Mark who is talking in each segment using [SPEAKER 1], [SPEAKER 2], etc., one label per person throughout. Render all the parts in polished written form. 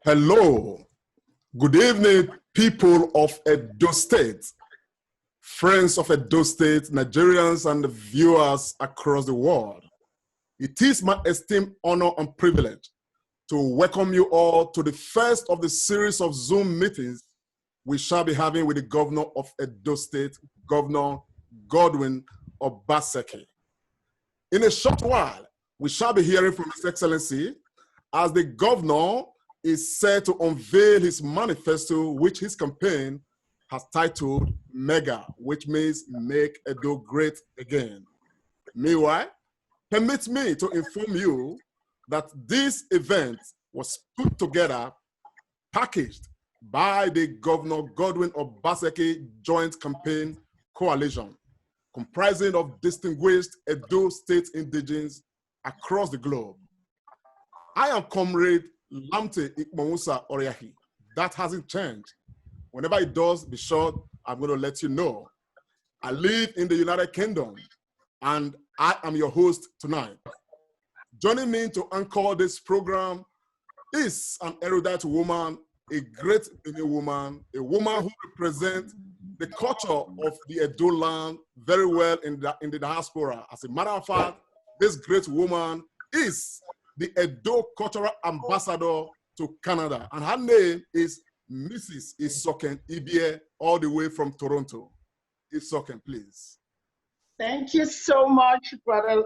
[SPEAKER 1] Hello, good evening, people of Edo State, friends of Edo State, Nigerians and viewers across the world. It is my esteemed honor and privilege to welcome you all to the first of the series of Zoom meetings we shall be having with the Governor of Edo State, Governor Godwin Obaseki. In a short while, we shall be hearing from His Excellency as the Governor is set to unveil his manifesto, which his campaign has titled MEGA, which means Make Edo Great Again. Meanwhile, permit me to inform you that this event was put together, packaged by the Governor Godwin Obaseki Joint Campaign Coalition, comprising of distinguished Edo State indigenes across the globe. I am Comrade Lamte Ikmonsa Oriahi. That hasn't changed. Whenever it does, be sure I'm going to let you know. I live in the United Kingdom, and I am your host tonight. Joining me to anchor this program is an erudite woman, a great woman, a woman who represents the culture of the Edo land very well in the diaspora. As a matter of fact, this great woman is the Edo Cultural Ambassador to Canada, and her name is Mrs. Isoken Ibie, all the way from Toronto. Isoken, please.
[SPEAKER 2] Thank you so much, Brother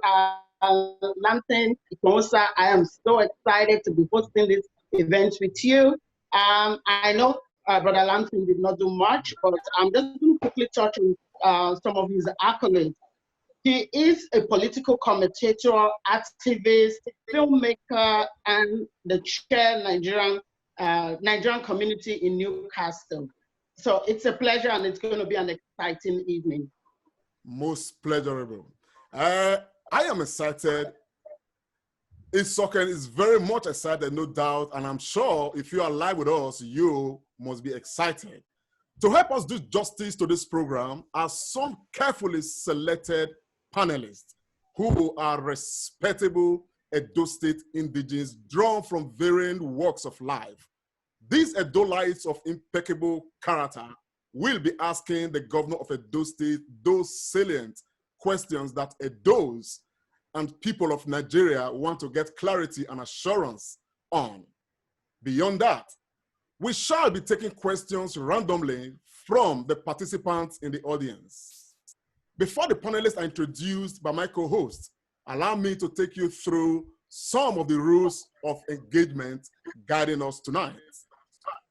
[SPEAKER 2] Lampton Ikmonsa. I am so excited to be hosting this event with you. I know Brother Lampton did not do much, but I'm just going to quickly touch on some of his accolades. He is a political commentator, activist, filmmaker, and the chair Nigerian community in Newcastle. So it's a pleasure, and it's going to be an exciting evening.
[SPEAKER 1] Most pleasurable. I am excited. Isoken is very much excited, no doubt, and I'm sure if you are live with us, you must be excited. To help us do justice to this program are some carefully selected panelists who are respectable Edo State indigenes drawn from varying walks of life. These Edolites of impeccable character will be asking the Governor of Edo State those salient questions that Edos and people of Nigeria want to get clarity and assurance on. Beyond that, we shall be taking questions randomly from the participants in the audience. Before the panelists are introduced by my co-host, allow me to take you through some of the rules of engagement guiding us tonight.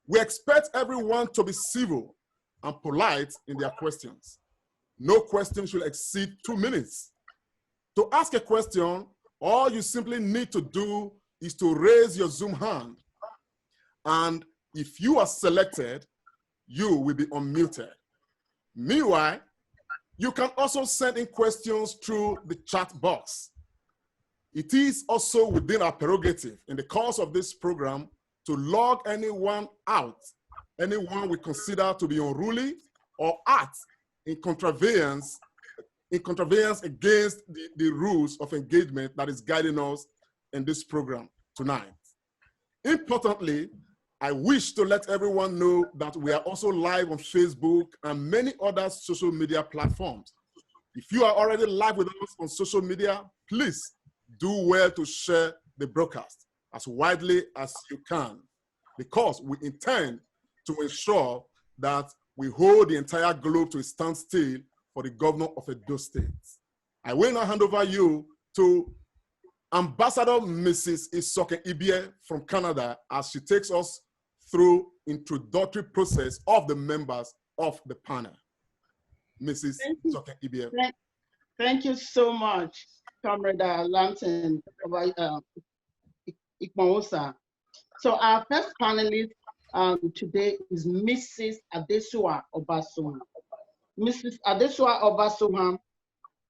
[SPEAKER 1] We expect everyone to be civil and polite in their questions. No question should exceed 2 minutes. To ask a question, all you simply need to do is to raise your Zoom hand. And if you are selected, you will be unmuted. Meanwhile, you can also send in questions through the chat box. It is also within our prerogative in the course of this program to log anyone out, anyone we consider to be unruly or act in contravenance against the rules of engagement that is guiding us in this program tonight. Importantly, I wish to let everyone know that we are also live on Facebook and many other social media platforms. If you are already live with us on social media, please do well to share the broadcast as widely as you can, because we intend to ensure that we hold the entire globe to a standstill for the Governor of Edo State. I will now hand over you to Ambassador Mrs. Isoken Ibie from Canada as she takes us through introductory process of the members of the panel. Mrs. Isoken Ibie.
[SPEAKER 2] Thank you so much, Comrade Lampton Ikmonsa. So our first panelist today is Mrs. Adesua Obaseki. Mrs. Adesua Obaseki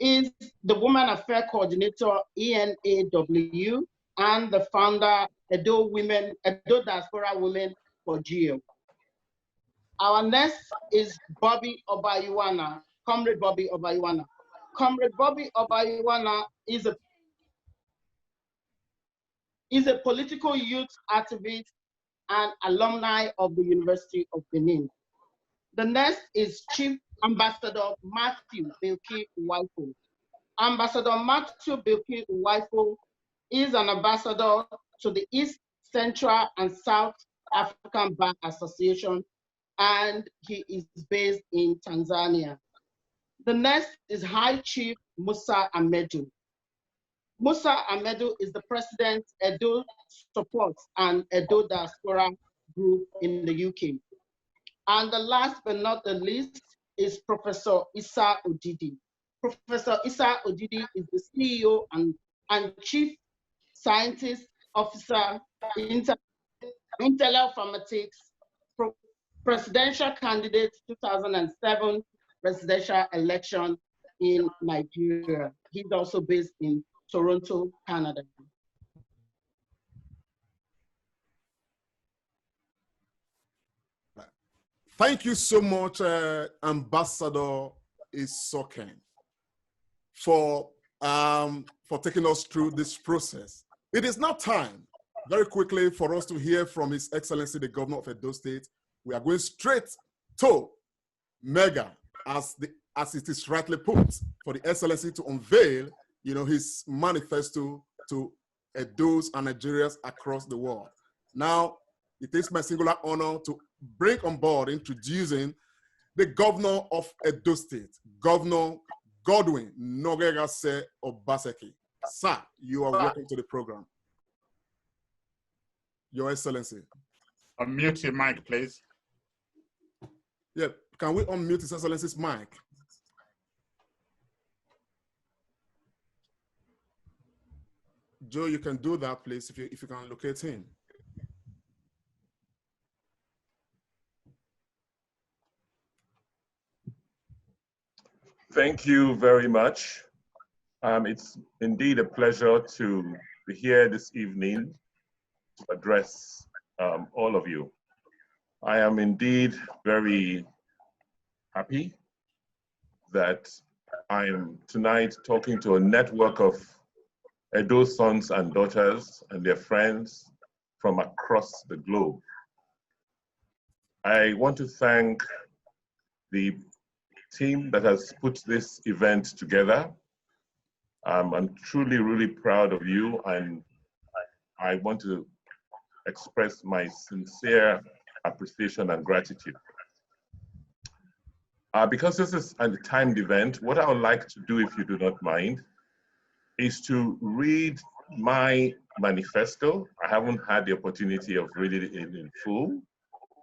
[SPEAKER 2] is the Women Affairs Coordinator, ENAW, and the founder, Edo Diaspora Women for GEO. Our next is Bobby Obayuwana, Comrade Bobby Obayuwana. Comrade Bobby Obayuwana is a political youth activist and alumni of the University of Benin. The next is Chief Ambassador Matthew Bilki Uwaifo. Ambassador Matthew Bilki Uwaifo is an ambassador to the East, Central, and South African Bar Association, and he is based in Tanzania. The next is High Chief Musa Amedu. Musa Amedu is the president, Edo Support and Edo Diaspora Group in the UK. And the last but not the least is Professor Issa Odidi. Professor Issa Odidi is the CEO and Chief Scientist Officer in Intel Informatics, presidential candidate 2007 presidential election in Nigeria. He's also based in Toronto, Canada.
[SPEAKER 1] Thank you so much, Ambassador Isoken, for taking us through this process. It is now time, very quickly, for us to hear from His Excellency, the Governor of Edo State. We are going straight to Mega, as it is rightly put, for the Excellency to unveil, his manifesto to Edos and Nigerians across the world. Now, it is my singular honor to bring on board introducing the Governor of Edo State, Governor Godwin Obaseki. Sir, you are welcome to the program. Your Excellency.
[SPEAKER 3] Unmute your mic, please.
[SPEAKER 1] Yeah, can we unmute His Excellency's mic? Joe, you can do that, please, if you can locate him.
[SPEAKER 4] Thank you very much. It's indeed a pleasure to be here this evening to address all of you. I am indeed very happy that I am tonight talking to a network of Edo sons and daughters and their friends from across the globe. I want to thank the team that has put this event together. I'm truly, really proud of you, and I want to express my sincere appreciation and gratitude. Because this is a timed event, what I would like to do, if you do not mind, is to read my manifesto. I haven't had the opportunity of reading it in full.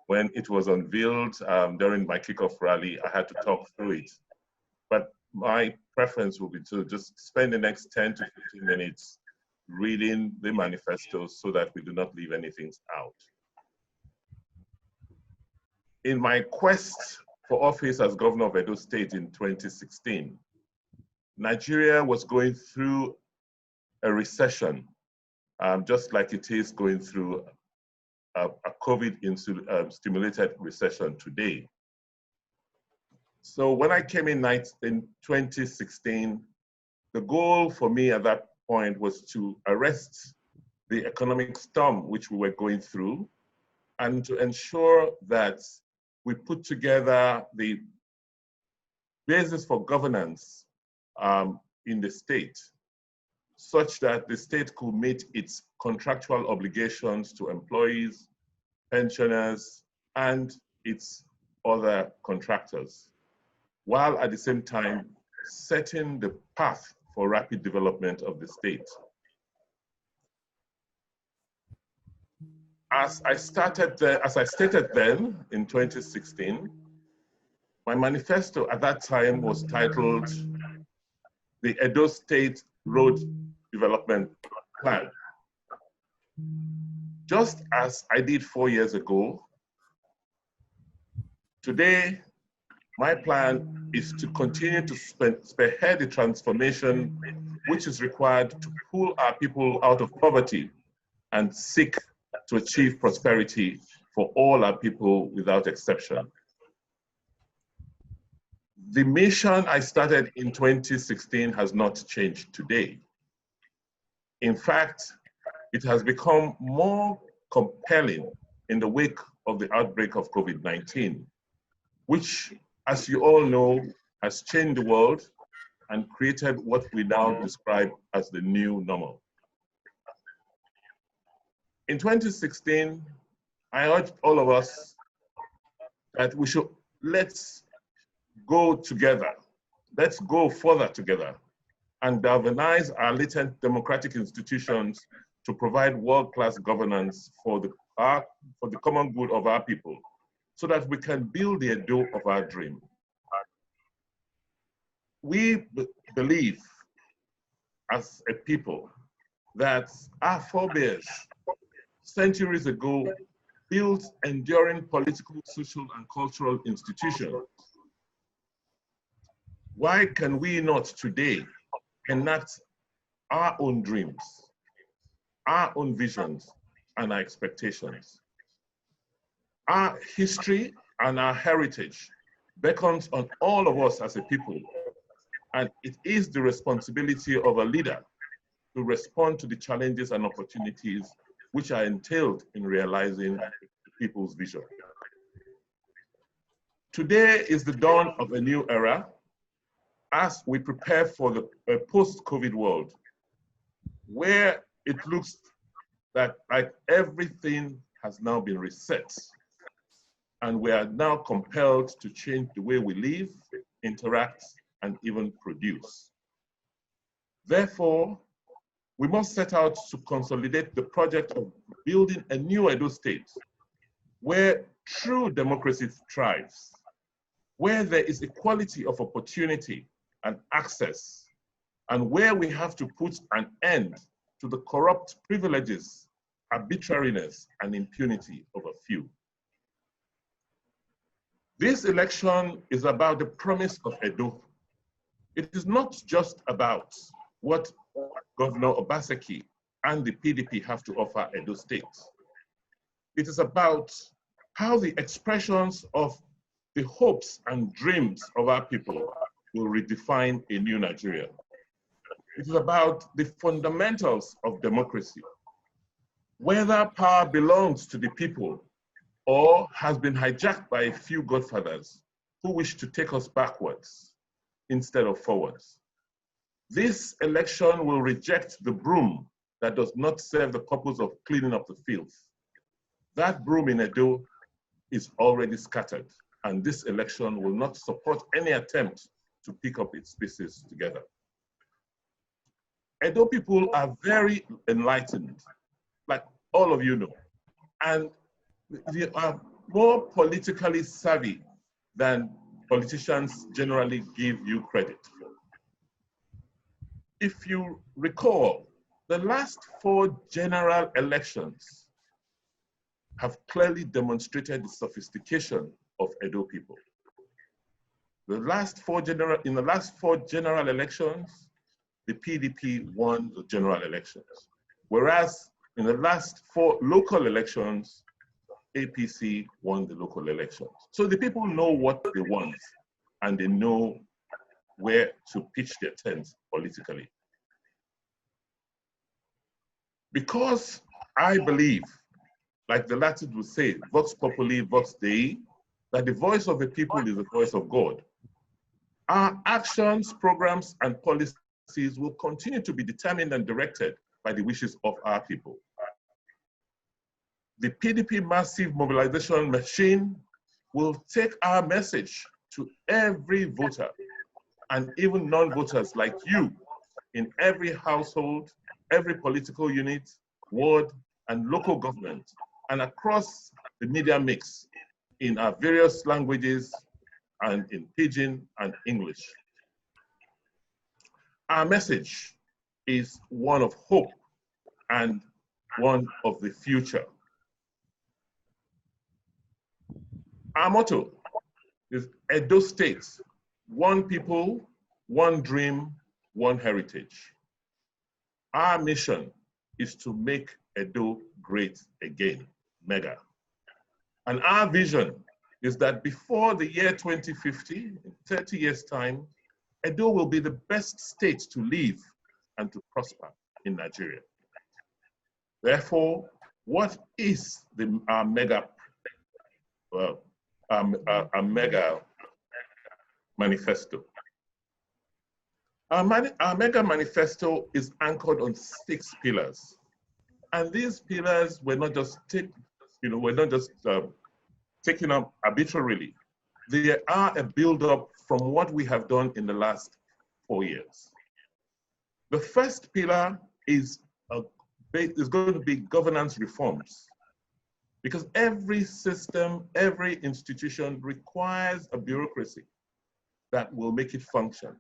[SPEAKER 4] When it was unveiled during my kickoff rally, I had to talk through it. But my preference will be to just spend the next 10 to 15 minutes reading the manifesto so that we do not leave anything out. In my quest for office as governor of Edo State in 2016, Nigeria was going through a recession, just like it is going through a COVID-stimulated recession today. So when I came in 2016, the goal for me at that point was to arrest the economic storm which we were going through and to ensure that we put together the basis for governance in the state, such that the state could meet its contractual obligations to employees, pensioners, and its other contractors, while at the same time setting the path for rapid development of the state. As I stated then in 2016, my manifesto at that time was titled the Edo State Road Development Plan. Just as I did 4 years ago, today, my plan is to continue to spearhead the transformation which is required to pull our people out of poverty and seek to achieve prosperity for all our people without exception. The mission I started in 2016 has not changed today. In fact, it has become more compelling in the wake of the outbreak of COVID-19, which, as you all know, has changed the world and created what we now describe as the new normal. In 2016, I urged all of us that let's go together, let's go further together and galvanize our latent democratic institutions to provide world-class governance for the common good of our people, so that we can build the Edo of our dream. We believe as a people that our forebears centuries ago built enduring political, social, and cultural institutions. Why can we not today enact our own dreams, our own visions, and our expectations? Our history and our heritage beckons on all of us as a people, and it is the responsibility of a leader to respond to the challenges and opportunities which are entailed in realizing the people's vision. Today is the dawn of a new era as we prepare for the post-COVID world, where it looks that like everything has now been reset, and we are now compelled to change the way we live, interact, and even produce. Therefore, we must set out to consolidate the project of building a new Edo State where true democracy thrives, where there is equality of opportunity and access, and where we have to put an end to the corrupt privileges, arbitrariness, and impunity of a few. This election is about the promise of Edo. It is not just about what Governor Obaseki and the PDP have to offer Edo State. It is about how the expressions of the hopes and dreams of our people will redefine a new Nigeria. It is about the fundamentals of democracy, whether power belongs to the people or has been hijacked by a few godfathers who wish to take us backwards instead of forwards. This election will reject the broom that does not serve the purpose of cleaning up the filth. That broom in Edo is already scattered, and this election will not support any attempt to pick up its pieces together. Edo people are very enlightened, like all of you know, and they are more politically savvy than politicians generally give you credit for. If you recall, the last 4 general elections have clearly demonstrated the sophistication of Edo people. In the last 4 general elections, the PDP won the general elections. Whereas in the last 4 local elections, APC won the local elections. So the people know what they want, and they know where to pitch their tents politically. Because I believe, like the Latin would say, vox populi, vox Dei, that the voice of the people is the voice of God. Our actions, programs, and policies will continue to be determined and directed by the wishes of our people. The PDP massive mobilization machine will take our message to every voter and even non-voters like you in every household, every political unit, ward, and local government, and across the media mix in our various languages and in Pidgin and English. Our message is one of hope and one of the future. Our motto is Edo State, one people, one dream, one heritage. Our mission is to make Edo great again, mega. And our vision is that before the year 2050, in 30 years' time, Edo will be the best state to live and to prosper in Nigeria. Therefore, what is our mega manifesto? Our mega manifesto is anchored on 6 pillars. And these pillars were not just taken up arbitrarily. They are a build-up from what we have done in the last 4 years. The first pillar is going to be governance reforms, because every system, every institution requires a bureaucracy that will make it function.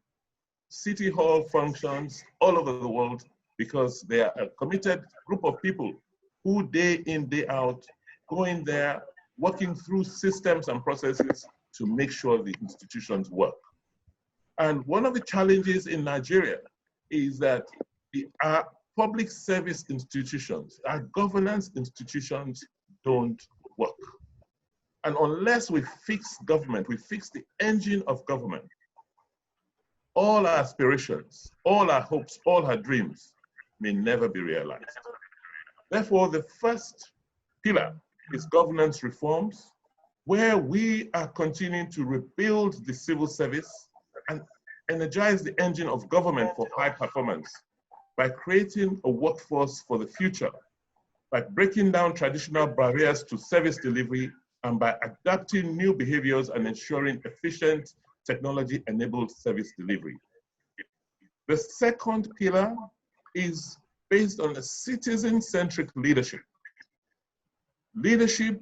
[SPEAKER 4] City Hall functions all over the world because they are a committed group of people who day in, day out, go in there, working through systems and processes to make sure the institutions work. And one of the challenges in Nigeria is that our public service institutions, our governance institutions don't work. And unless we fix government, we fix the engine of government, all our aspirations, all our hopes, all our dreams may never be realized. Therefore, the first pillar is governance reforms, where we are continuing to rebuild the civil service and energize the engine of government for high performance by creating a workforce for the future, by breaking down traditional barriers to service delivery, and by adapting new behaviors and ensuring efficient technology-enabled service delivery. The second pillar is based on a citizen-centric leadership. Leadership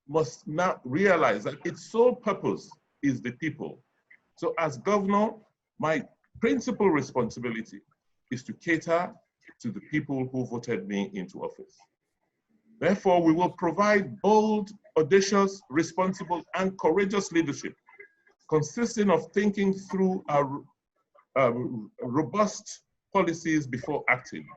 [SPEAKER 4] must now realize that its sole purpose is the people. So as governor, my principal responsibility is to cater to the people who voted me into office. Therefore, we will provide bold, audacious, responsible, and courageous leadership consisting of thinking through our robust policies before acting.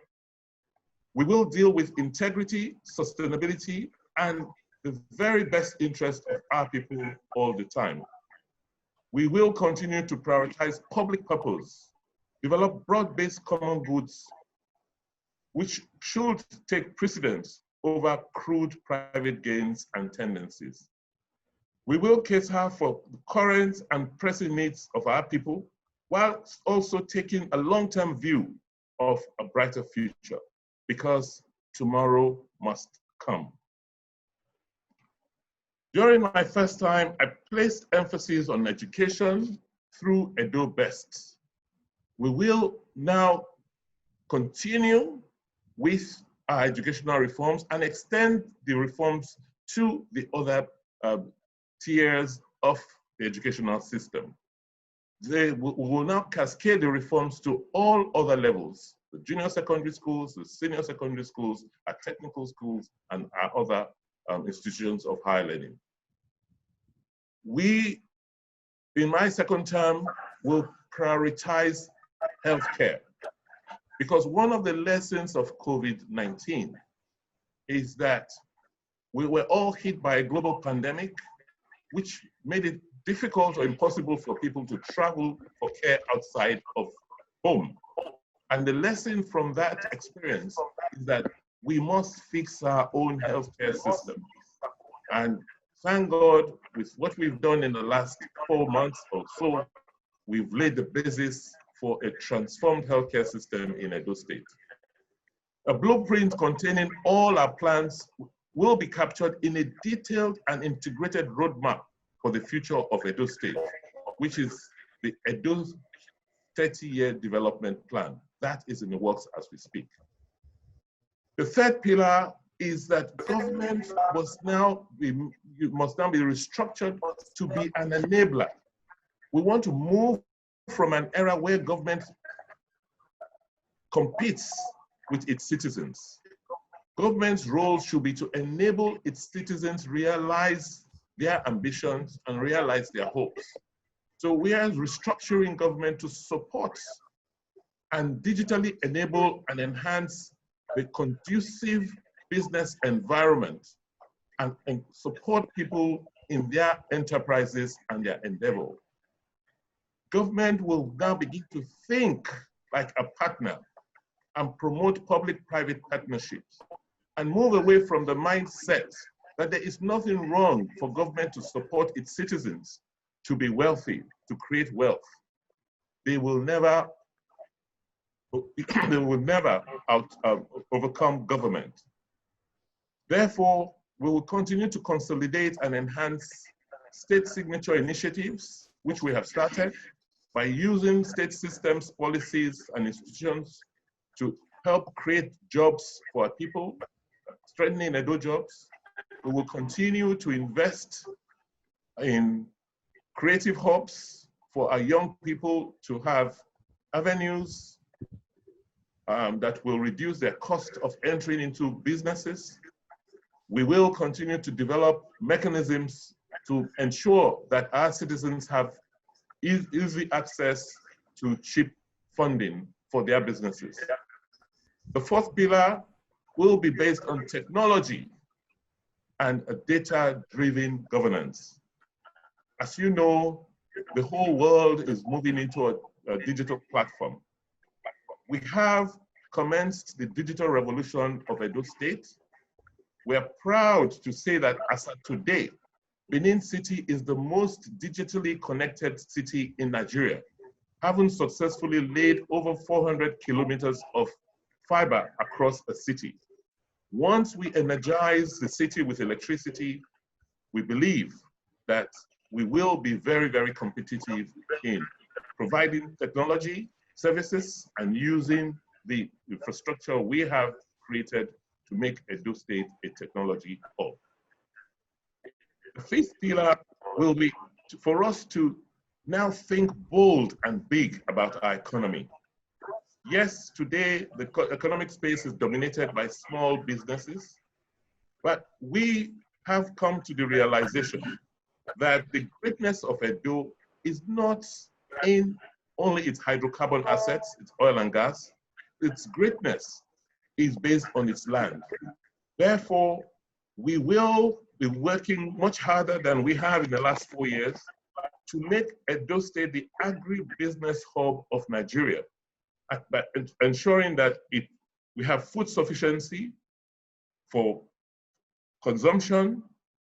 [SPEAKER 4] We will deal with integrity, sustainability, and the very best interest of our people all the time. We will continue to prioritize public purpose, develop broad-based common goods, which should take precedence over crude private gains and tendencies. We will cater for the current and pressing needs of our people, while also taking a long-term view of a brighter future, because tomorrow must come. During my first time, I placed emphasis on education through Edo Best. We will now continue with our educational reforms and extend the reforms to the other tiers of the educational system. We will now cascade the reforms to all other levels, the junior secondary schools, the senior secondary schools, our technical schools, and our other institutions of higher learning. We, in my second term, will prioritize healthcare, because one of the lessons of COVID-19 is that we were all hit by a global pandemic, which made it difficult or impossible for people to travel for care outside of home. And the lesson from that experience is that we must fix our own healthcare system. And thank God, with what we've done in the last 4 months or so, we've laid the basis for a transformed healthcare system in Edo State. A blueprint containing all our plans will be captured in a detailed and integrated roadmap for the future of Edo State, which is the Edo 30-year development plan. That is in the works as we speak. The third pillar is that government must now be restructured to be an enabler. We want to move from an era where government competes with its citizens. Government's role should be to enable its citizens realize their ambitions and realize their hopes. So we are restructuring government to support and digitally enable and enhance the conducive business environment and support people in their enterprises and their endeavor. Government will now begin to think like a partner and promote public-private partnerships and move away from the mindset that there is nothing wrong for government to support its citizens to be wealthy, to create wealth. They will never overcome government. Therefore, we will continue to consolidate and enhance state signature initiatives, which we have started, by using state systems, policies, and institutions to help create jobs for our people, strengthening Edo jobs. We will continue to invest in creative hubs for our young people to have avenues that will reduce their cost of entering into businesses. We will continue to develop mechanisms to ensure that our citizens have easy access to cheap funding for their businesses. The fourth pillar will be based on technology and a data-driven governance. As you know, the whole world is moving into a digital platform. We have commenced the digital revolution of Edo State. We are proud to say that as of today, Benin City is the most digitally connected city in Nigeria, having successfully laid over 400 kilometers of fiber across the city. Once we energize the city with electricity, we believe that we will be very, very competitive in providing technology, services, and using the infrastructure we have created to make Edo State a technology hub. The fifth pillar will be for us to now think bold and big about our economy. Yes, today the economic space is dominated by small businesses, but we have come to the realization that the greatness of Edo is not in only its hydrocarbon assets, its oil and gas. Its greatness is based on its land. Therefore, we will be working much harder than we have in the last 4 years to make Edo State the agribusiness hub of Nigeria, but ensuring that we have food sufficiency for consumption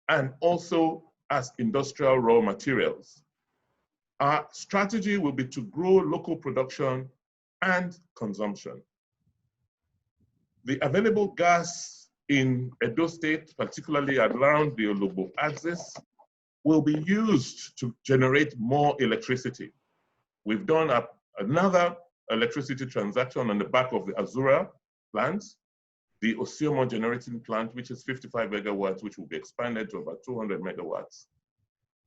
[SPEAKER 4] and also as industrial raw materials. Our strategy will be to grow local production and consumption. The available gas in Edo State, particularly around the Ologbo axis, will be used to generate more electricity. We've done another electricity transaction on the back of the Azura plant, the Osiomo generating plant, which is 55 megawatts, which will be expanded to about 200 megawatts.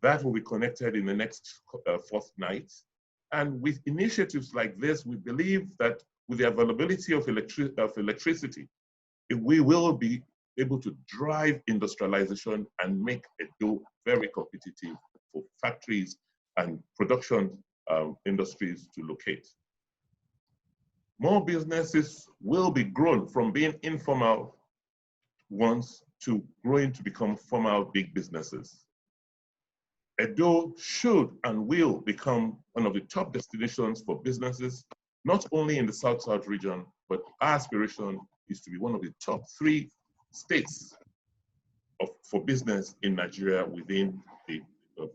[SPEAKER 4] That will be connected in the next fortnight. And with initiatives like this, we believe that with the availability of electricity, we will be able to drive industrialization and make Edo very competitive for factories and production industries to locate. More businesses will be grown from being informal ones to growing to become formal big businesses. Edo should and will become one of the top destinations for businesses, not only in the South-South region, but our aspiration is to be one of the top 3 states for business in Nigeria within the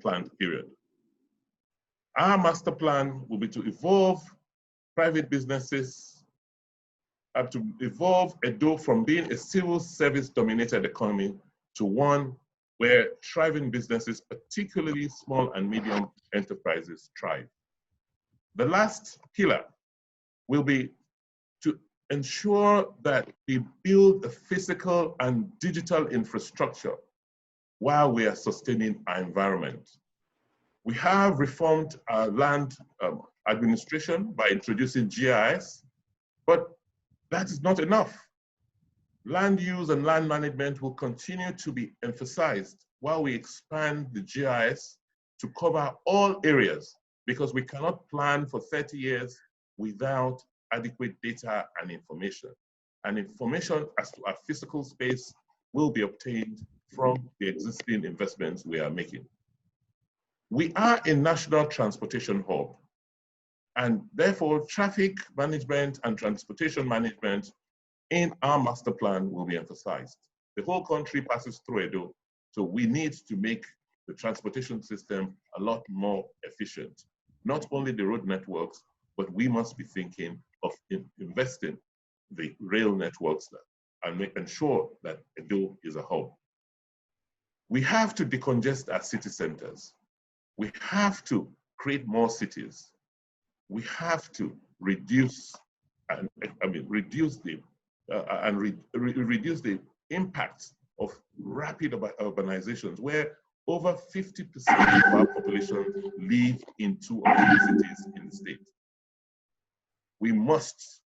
[SPEAKER 4] planned period. Our master plan will be to evolve private businesses, to evolve Edo from being a civil service dominated economy to one where thriving businesses, particularly small and medium enterprises, thrive. The last pillar will be to ensure that we build a physical and digital infrastructure while we are sustaining our environment. We have reformed our land administration by introducing GIS, but that is not enough. Land use and land management will continue to be emphasized while we expand the GIS to cover all areas, because we cannot plan for 30 years without adequate data and information. And information as to our physical space will be obtained from the existing investments we are making. We are a national transportation hub, and therefore traffic management and transportation management in our master plan will be emphasized. The whole country passes through Edo, so we need to make the transportation system a lot more efficient. Not only the road networks, but we must be thinking of investing the rail networks and ensure that Edo is a hub. We have to decongest our city centers. We have to create more cities. We have to reduce reduce the impact of rapid urbanizations, where over 50% of our population live in 2 or 3 cities in the state. We must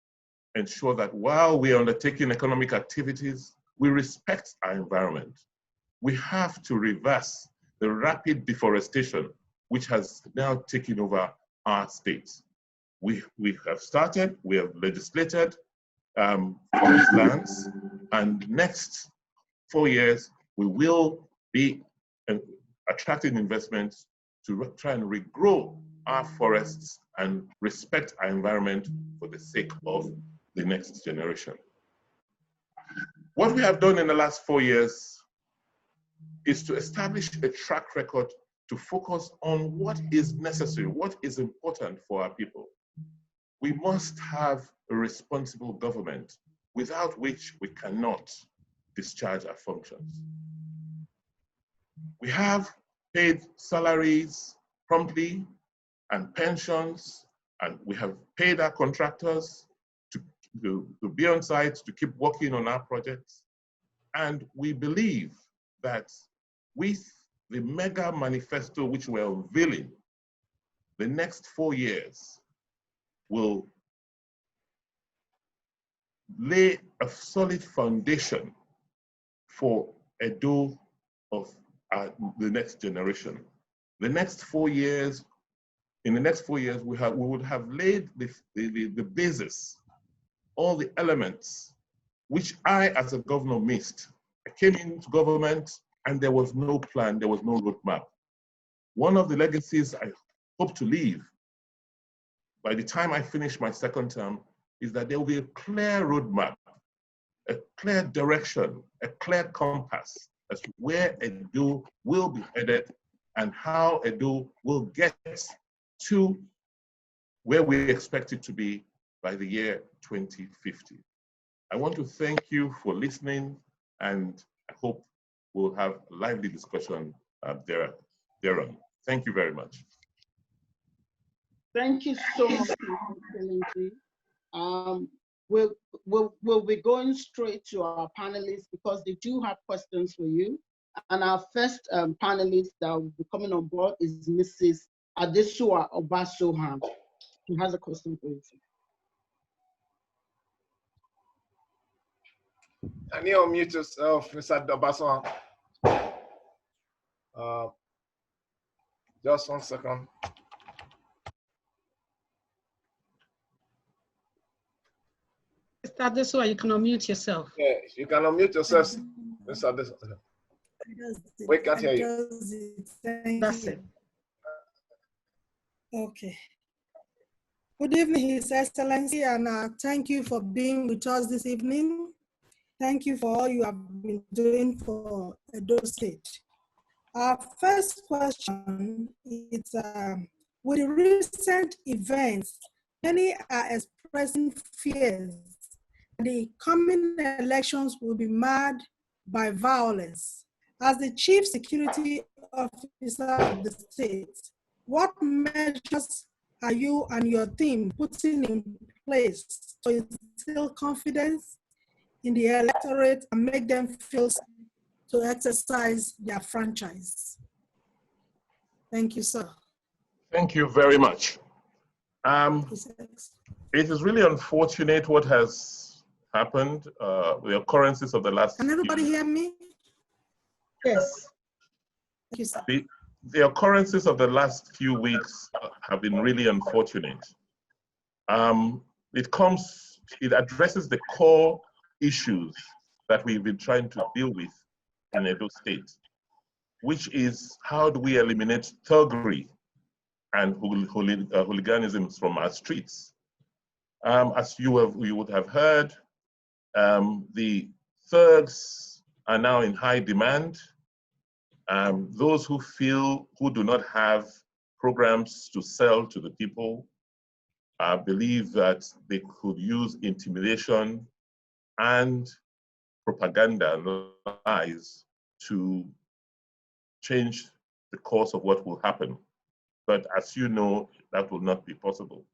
[SPEAKER 4] ensure that while we are undertaking economic activities, we respect our environment. We have to reverse the rapid deforestation which has now taken over our states. We have started, we have legislated forest lands, and next 4 years, we will be attracting investments to try and regrow our forests and respect our environment for the sake of the next generation. What we have done in the last 4 years is to establish a track record to focus on what is necessary, what is important for our people. We must have a responsible government, without which we cannot discharge our functions. We have paid salaries promptly and pensions, and we have paid our contractors to be on site, to keep working on our projects. And we believe that with the mega manifesto which we're unveiling, the next 4 years will lay a solid foundation for Edo of the next generation. The next 4 years, in the next 4 years, we would have laid the basis, all the elements which I, as a governor, missed. I came into government and there was no plan, there was no roadmap. One of the legacies I hope to leave by the time I finish my second term is that there will be a clear roadmap, a clear direction, a clear compass as to where Edo will be headed and how Edo will get to where we expect it to be by the year 2050. I want to thank you for listening, and I hope we'll have a lively discussion thereon. Thank you very much.
[SPEAKER 2] Thank you so much, Excellency. We'll be going straight to our panelists because they do have questions for you. And our first panelist that will be coming on board is Mrs. Godwin Obaseki. She has a question for you.
[SPEAKER 5] Can you unmute yourself, Mr. Obaseki? Just 1 second.
[SPEAKER 6] Mr. Adesowa, you can unmute yourself.
[SPEAKER 5] Yeah, you can unmute yourself, Mr. Adesowa. We can't hear you.
[SPEAKER 6] That's it.
[SPEAKER 7] Okay. Good evening, His Excellency, and thank you for being with us this evening. Thank you for all you have been doing for Edo State. Our first question is, with the recent events, many are expressing fears that the coming elections will be marred by violence. As the Chief Security Officer of the state, what measures are you and your team putting in place to instill confidence in the electorate and make them feel safe to exercise their franchise? Thank you, sir.
[SPEAKER 4] Thank you very much. It is really unfortunate what has happened, the occurrences of the last—
[SPEAKER 7] Can everybody hear me?
[SPEAKER 2] Yes.
[SPEAKER 7] Thank you, sir.
[SPEAKER 4] The occurrences of the last few weeks have been really unfortunate. It addresses the core issues that we've been trying to deal with in Edo State, which is how do we eliminate thuggery and hooliganism from our streets. As you would have heard, the thugs are now in high demand. Those who do not have programs to sell to the people believe that they could use intimidation and propaganda and lies to change the course of what will happen. But as you know, that will not be possible.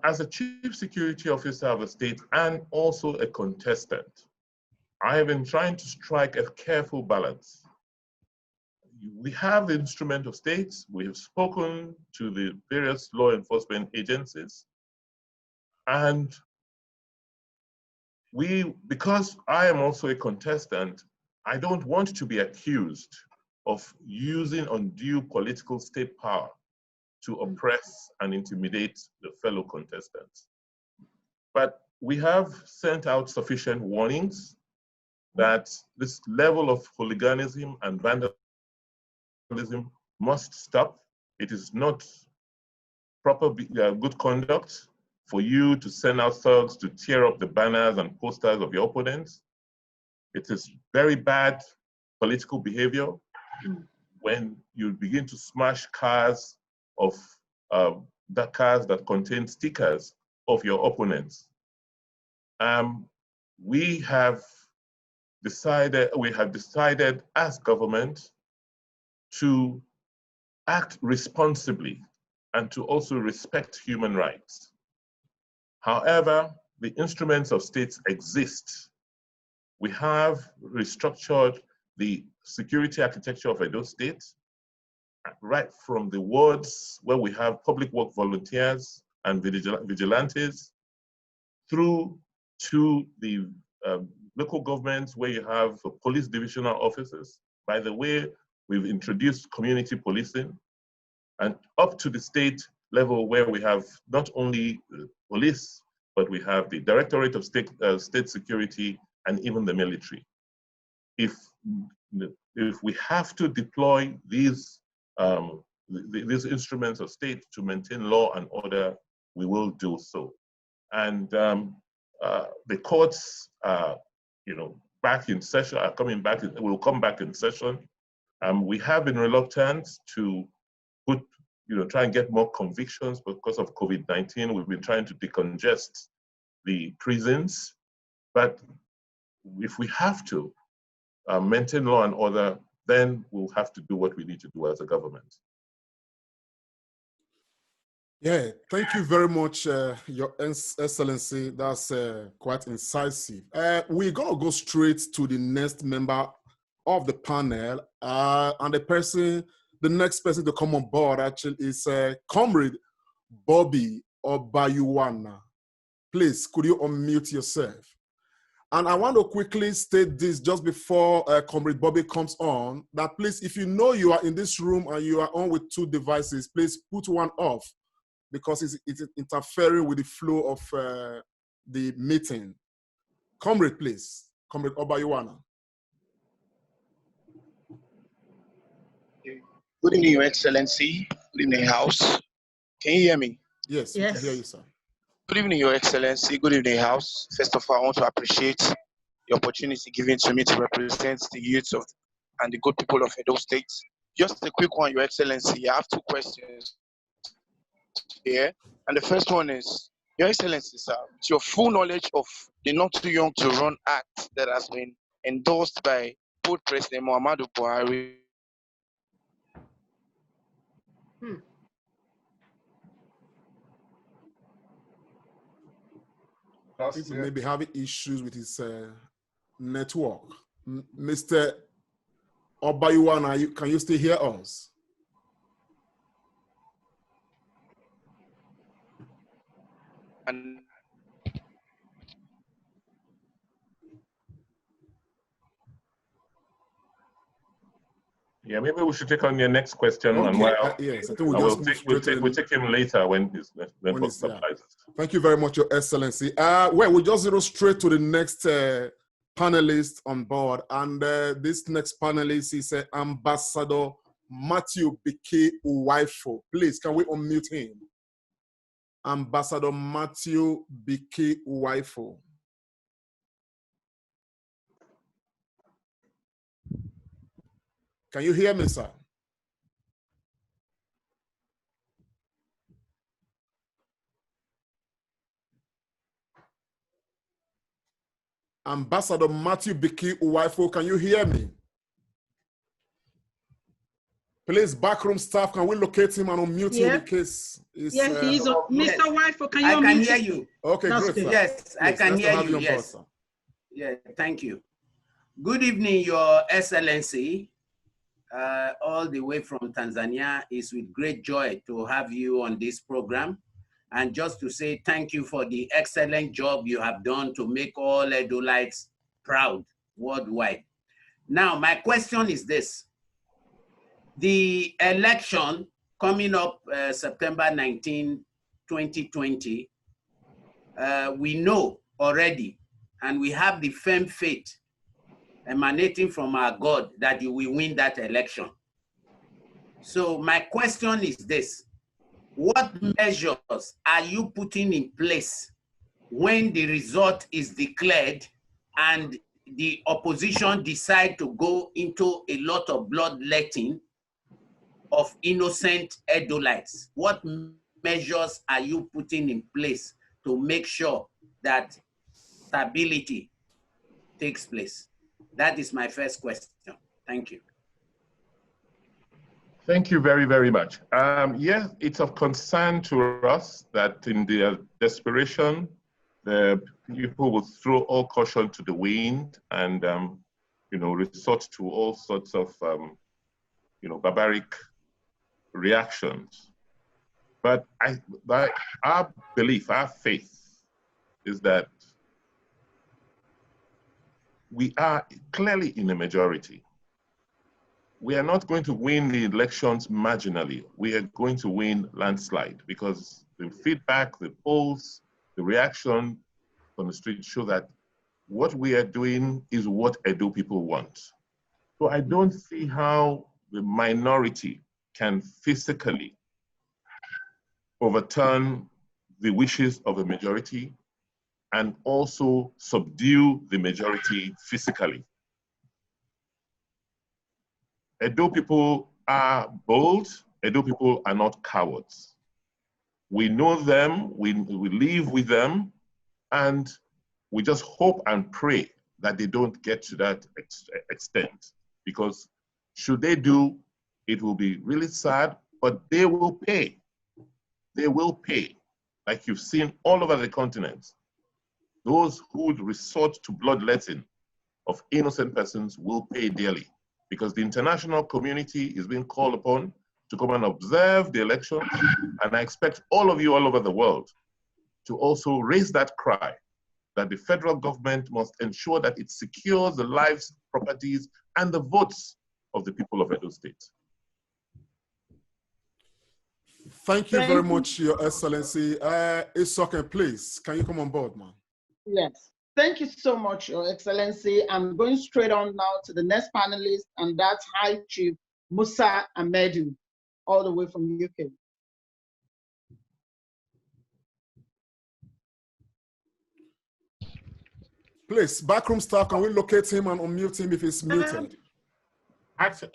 [SPEAKER 4] As a chief security officer of the state and also a contestant, I have been trying to strike a careful balance. We have the instrument of state. We have spoken to the various law enforcement agencies. And because I am also a contestant, I don't want to be accused of using undue political state power to oppress and intimidate the fellow contestants. But we have sent out sufficient warnings that this level of hooliganism and vandalism must stop. It is not proper good conduct for you to send out thugs to tear up the banners and posters of your opponents. It is very bad political behavior when you begin to smash cars that contain stickers of your opponents. We have decided as government to act responsibly and to also respect human rights. However, the instruments of states exist. We have restructured the security architecture of Edo State, right from the wards where we have public work volunteers and vigilantes, through to the local governments where you have police divisional officers. By the way, we've introduced community policing, and up to the state level where we have not only police, but we have the Directorate of State Security and even the military. If we have to deploy these instruments of state to maintain law and order, we will do so. And the courts are, back in session, are coming back, will come back in session. We have been reluctant to try and get more convictions because of COVID-19. We've been trying to decongest the prisons, but if we have to maintain law and order, then we'll have to do what we need to do as a government.
[SPEAKER 1] Yeah, thank you very much, Your Excellency. That's quite incisive. We're going to go straight to the next member of the panel, and the next person to come on board actually is Comrade Bobby Obayuwana. Please, could you unmute yourself? And I want to quickly state this just before Comrade Bobby comes on, that please, if you know you are in this room and you are on with two devices, please put one off because it's interfering with the flow of the meeting. Comrade, please. Comrade Obayuwana.
[SPEAKER 8] Good evening, Your Excellency. Good evening, House. Can you hear me?
[SPEAKER 1] Yes, we can hear you, sir.
[SPEAKER 8] Good evening, Your Excellency. Good evening, House. First of all, I want to appreciate the opportunity given to me to represent the youth and the good people of Edo State. Just a quick one, Your Excellency. I have two questions here. And the first one is, Your Excellency, sir, with your full knowledge of the Not Too Young to Run Act that has been endorsed by both President Muhammadu Buhari
[SPEAKER 1] People may be having issues with his network. Mr. Obayuwana, can you still hear us?
[SPEAKER 8] and
[SPEAKER 4] Yeah, maybe we should take on your next question.
[SPEAKER 1] Okay.
[SPEAKER 4] And while,
[SPEAKER 1] yes, I think we'll
[SPEAKER 4] take him later when his
[SPEAKER 1] Thank you very much, Your Excellency. Well, we'll just go straight to the next panelists on board. And this next panelist is Ambassador Matthew Biki Uwaifo. Please, can we unmute him? Ambassador Matthew Biki Uwaifo. Can you hear me, sir? Ambassador Matthew Biki Uwaifo, can you hear me? Please, backroom staff, can we locate him and unmute him in case he's...
[SPEAKER 6] Yeah, he's on.
[SPEAKER 9] Yes.
[SPEAKER 6] Mr. Waifo, can you
[SPEAKER 9] I can
[SPEAKER 6] unmute
[SPEAKER 9] hear
[SPEAKER 6] him?
[SPEAKER 9] you.
[SPEAKER 1] Okay,
[SPEAKER 6] That's
[SPEAKER 1] great,
[SPEAKER 6] good.
[SPEAKER 1] sir.
[SPEAKER 9] Yes, I
[SPEAKER 1] Please,
[SPEAKER 9] can
[SPEAKER 1] nice to
[SPEAKER 9] hear
[SPEAKER 1] have
[SPEAKER 9] you.
[SPEAKER 1] on board,
[SPEAKER 9] Yes.
[SPEAKER 1] sir.
[SPEAKER 9] Yeah, thank you. Good evening, Your Excellency. All the way from Tanzania. It's with great joy to have you on this program. And just to say thank you for the excellent job you have done to make all Edolites proud worldwide. Now, my question is this. The election coming up September 19, 2020, we know already, and we have the firm faith emanating from our God that you will win that election. So my question is this: what measures are you putting in place when the result is declared and the opposition decide to go into a lot of bloodletting of innocent Edolites? What measures are you putting in place to make sure that stability takes place? That is my first question. Thank you.
[SPEAKER 4] Thank you very, very much. Yes, it's of concern to us that in their desperation, the people will throw all caution to the wind and, resort to all sorts of, barbaric reactions. But our belief, our faith is that we are clearly in a majority. We are not going to win the elections marginally. We are going to win landslide because the feedback, the polls, the reaction on the street show that what we are doing is what Edo people want. So I don't see how the minority can physically overturn the wishes of a majority and also subdue the majority physically. Edo people are bold. Edo people are not cowards. We know them, we live with them, and we just hope and pray that they don't get to that extent. Because should they do, it will be really sad, but they will pay. They will pay. Like you've seen all over the continent. Those who would resort to bloodletting of innocent persons will pay dearly, because the international community is being called upon to come and observe the elections. And I expect all of you all over the world to also raise that cry that the federal government must ensure that it secures the lives, properties, and the votes of the people of Edo State.
[SPEAKER 1] Thank you very much, Your Excellency. Isoken, please, can you come on board, man?
[SPEAKER 2] Yes. Thank you so much, Your Excellency. I'm going straight on now to the next panelist, and that's High Chief Musa Amedu, all the way from UK.
[SPEAKER 1] Please, backroom staff, can we locate him and unmute him if he's muted?
[SPEAKER 3] Musa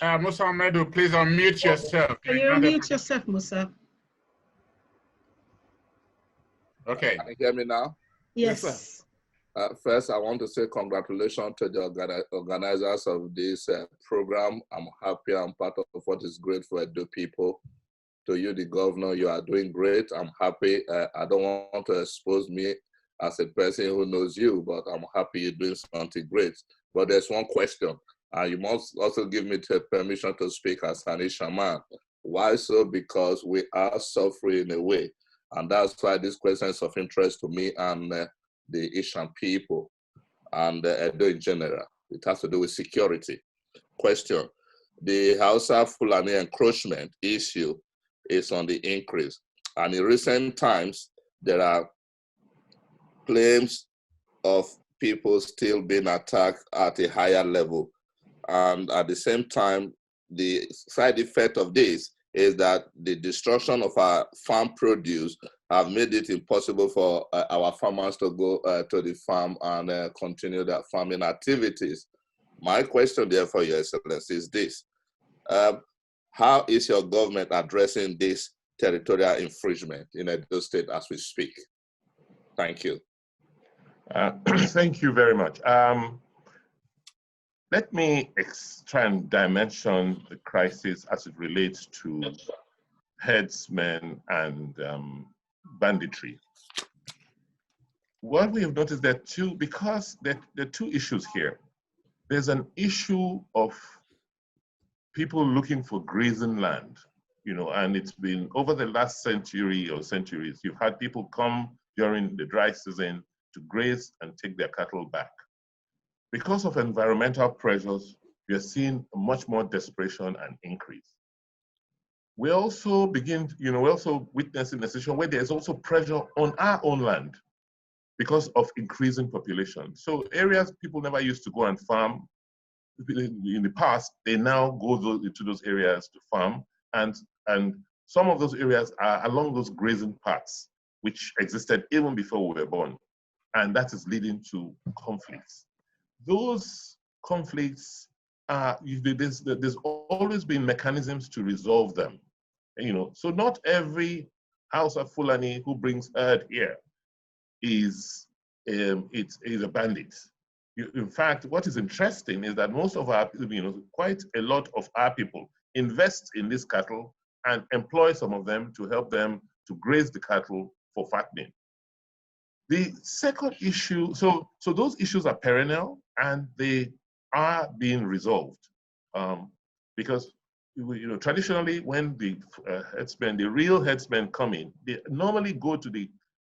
[SPEAKER 3] Amedu, please unmute yourself.
[SPEAKER 6] Can you unmute yourself, Musa?
[SPEAKER 3] Okay.
[SPEAKER 5] Can you hear me now?
[SPEAKER 6] Yes.
[SPEAKER 1] Yes, sir.
[SPEAKER 5] First, I want to say congratulations to the organizers of this program. I'm happy I'm part of what is great for Edo people. To you, the governor, you are doing great. I'm happy. I don't want to expose me as a person who knows you, but I'm happy you're doing something great. But there's one question. You must also give me permission to speak as an Ishaman. Why so? Because we are suffering in a way. And that's why this question is of interest to me and the Asian people and Edo in general. It has to do with security. Question: the Hausa Fulani encroachment issue is on the increase. And in recent times, there are claims of people still being attacked at a higher level. And at the same time, the side effect of this is that the destruction of our farm produce have made it impossible for our farmers to go to the farm and continue their farming activities. My question, therefore, Your Excellency, is this. How is your government addressing this territorial infringement in Edo State as we speak? Thank you.
[SPEAKER 4] Thank you very much. Let me try and dimension the crisis as it relates to herdsmen and banditry. What we have noticed that because there are two issues here. There's an issue of people looking for grazing land, and it's been over the last century or centuries, you've had people come during the dry season to graze and take their cattle back. Because of environmental pressures, we are seeing much more desperation and increase. We also we're also witnessing a situation where there's also pressure on our own land because of increasing population. So areas people never used to go and farm, in the past, they now go into those areas to farm, and some of those areas are along those grazing paths, which existed even before we were born, and that is leading to conflicts. Those conflicts, there's always been mechanisms to resolve them. So not every House of Fulani who brings herd here is a bandit. In fact, what is interesting is that most of our, quite a lot of our people invest in this cattle and employ some of them to help them to graze the cattle for fattening. The second issue, so those issues are perennial and they are being resolved because traditionally when the herdsmen, the real herdsmen come in, they normally go to the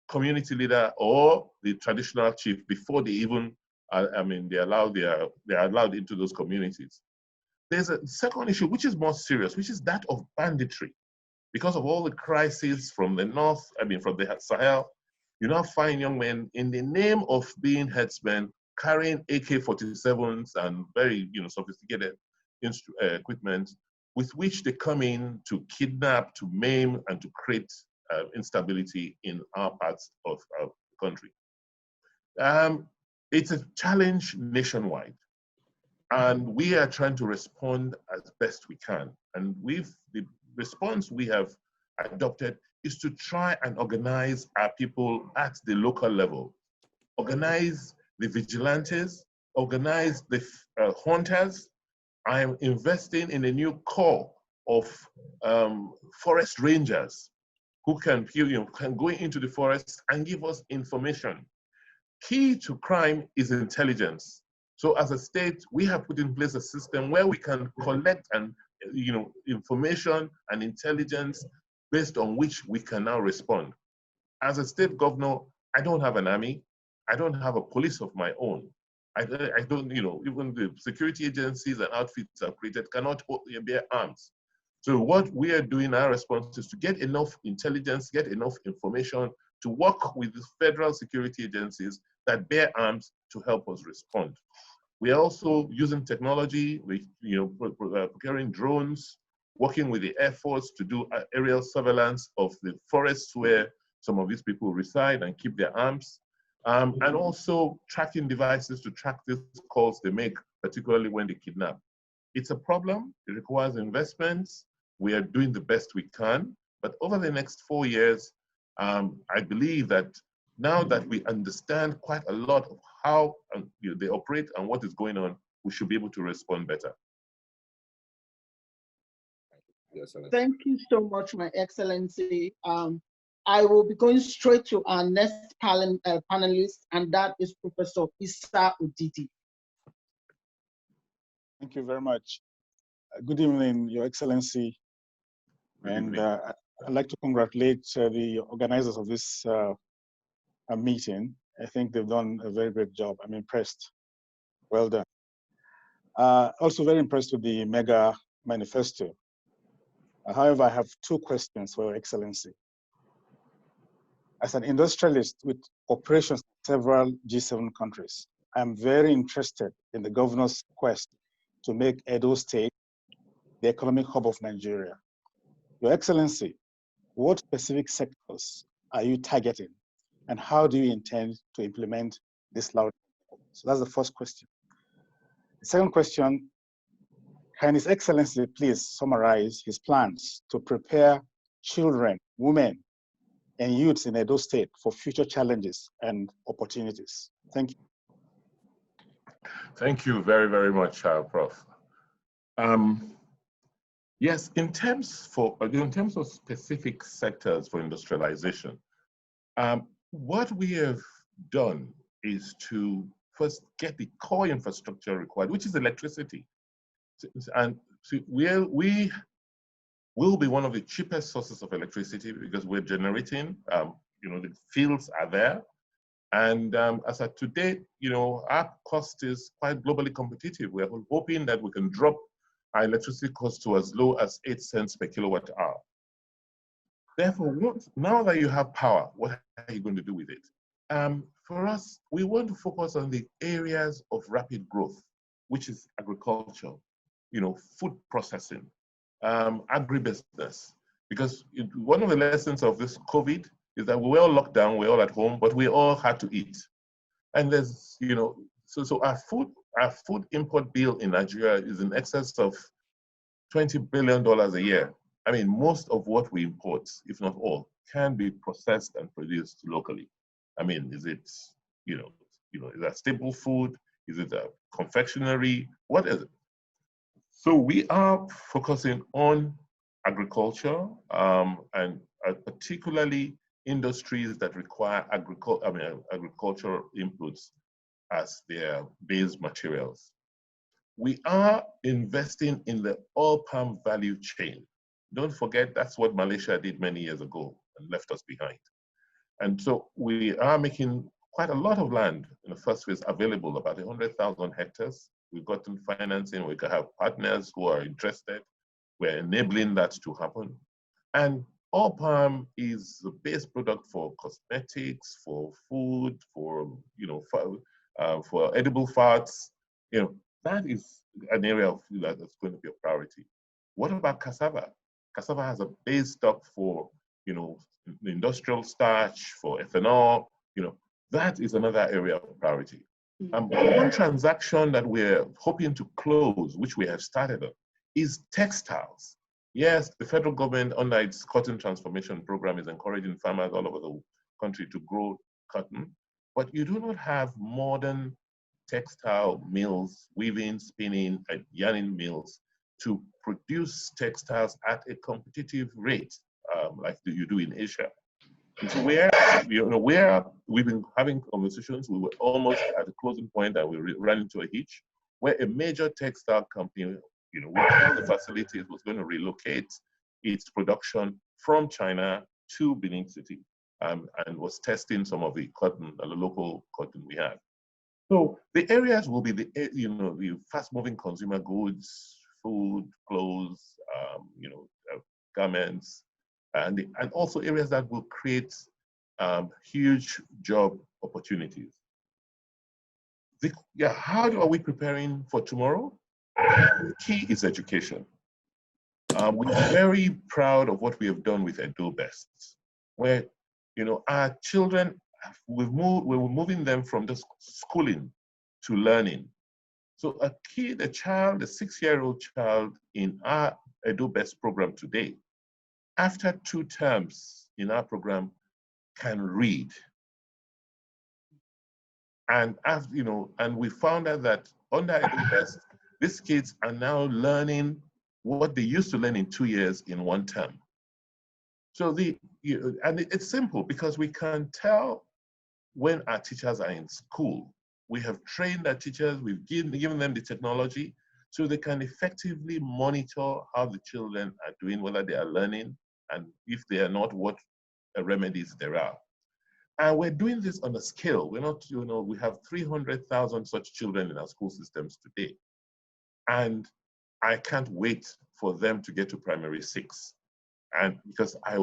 [SPEAKER 4] community leader or the traditional chief before they even they're allowed into those communities. There's a second issue, which is more serious, which is that of banditry. Because of all the crises from the north, from the Sahel, you now find young men in the name of being herdsmen carrying AK-47s and very sophisticated equipment with which they come in to kidnap, to maim, and to create instability in our parts of our country. It's a challenge nationwide, and we are trying to respond as best we can. And the response we have adopted is to try and organize our people at the local level, organize the vigilantes, organize the hunters. I am investing in a new corps of forest rangers who can go into the forest and give us information. Key to crime is intelligence. So as a state, we have put in place a system where we can collect information and intelligence based on which we can now respond. As a state governor, I don't have an army. I don't have a police of my own. I don't, even the security agencies and outfits I've created cannot bear arms. So what we are doing, our response is to get enough intelligence, get enough information to work with the federal security agencies that bear arms to help us respond. We are also using technology, procuring drones, working with the Air Force to do aerial surveillance of the forests where some of these people reside and keep their arms, and also tracking devices to track these calls they make, particularly when they kidnap. It's a problem, it requires investments. We are doing the best we can, but over the next 4 years, I believe that now that we understand quite a lot of how they operate and what is going on, we should be able to respond better.
[SPEAKER 5] Yes,
[SPEAKER 2] thank you so much, My Excellency. I will be going straight to our next panelist, and that is Professor Issa Odidi.
[SPEAKER 10] Thank you very much. Good evening, Your Excellency. And I'd like to congratulate the organizers of this meeting. I think they've done a very great job. I'm impressed. Well done. Also very impressed with the mega manifesto. However, I have two questions for Your Excellency. As an industrialist with operations in several G7 countries, I'm very interested in the governor's quest to make Edo State the economic hub of Nigeria. Your Excellency, what specific sectors are you targeting, and how do you intend to implement this loud? So that's the first question. The second question, can His Excellency please summarize his plans to prepare children, women, and youths in Edo State for future challenges and opportunities? Thank you.
[SPEAKER 4] Thank you very, very much, Prof. Yes, in terms of specific sectors for industrialization, what we have done is to first get the core infrastructure required, which is electricity. And we will be one of the cheapest sources of electricity because we're generating, the fields are there. And as of today, our cost is quite globally competitive. We're hoping that we can drop our electricity cost to as low as 8 cents per kilowatt hour. Therefore, now that you have power, what are you going to do with it? For us, we want to focus on the areas of rapid growth, which is agriculture, food processing, agribusiness. Because one of the lessons of this COVID is that we were all locked down, we're all at home, but we all had to eat. And there's, so our food import bill in Nigeria is in excess of $20 billion a year. I mean, most of what we import, if not all, can be processed and produced locally. I mean, is it, is that staple food? Is it a confectionery? What is it? So we are focusing on agriculture and particularly industries that require agricultural inputs as their base materials. We are investing in the oil palm value chain. Don't forget, that's what Malaysia did many years ago and left us behind. And so we are making quite a lot of land in the first phase available, about 100,000 hectares. We've gotten financing, we can have partners who are interested. We're enabling that to happen. And oil palm is the base product for cosmetics, for food, for edible fats. That is an area of that's going to be a priority. What about cassava? Cassava has a base stock for industrial starch, for ethanol. That is another area of priority. One transaction that we're hoping to close, which we have started on, is textiles. Yes, the federal government, under its cotton transformation program, is encouraging farmers all over the country to grow cotton, but you do not have modern textile mills, weaving, spinning, and yarning mills to produce textiles at a competitive rate, like you do in Asia. And so we've been having conversations. We were almost at a closing point and we ran into a hitch where a major textile company, with all the facilities, was going to relocate its production from China to Benin City, and was testing some of the cotton, the local cotton we have. So the areas will be the fast-moving consumer goods, food, clothes, garments, and also areas that will create huge job opportunities. How are we preparing for tomorrow? The key is education. We're very proud of what we have done with Edo Best, where our children, we're moving them from just schooling to learning. So the 6-year-old child in our Edo Best program today, after 2 terms in our program, can read. And and we found out that under Edo Best, these kids are now learning what they used to learn in 2 years in 1 term. So it's simple because we can tell when our teachers are in school. We have trained our teachers, we've given them the technology so they can effectively monitor how the children are doing, whether they are learning, and if they are not, what remedies there are. And we're doing this on a scale. We're not, we have 300,000 such children in our school systems today. And I can't wait for them to get to primary 6. And because I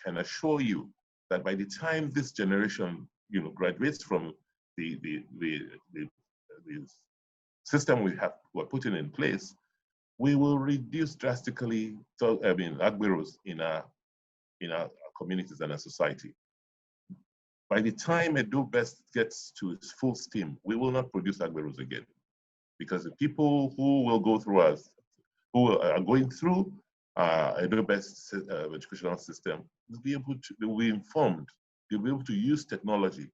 [SPEAKER 4] can assure you that by the time this generation, graduates from the system we're putting in place, we will reduce drastically Agberos in our communities and our society. By the time Edo Best gets to its full steam, we will not produce Agberos again, because the people who will go through us, who are going through Edo Best educational system, will be informed. They'll be able to use technology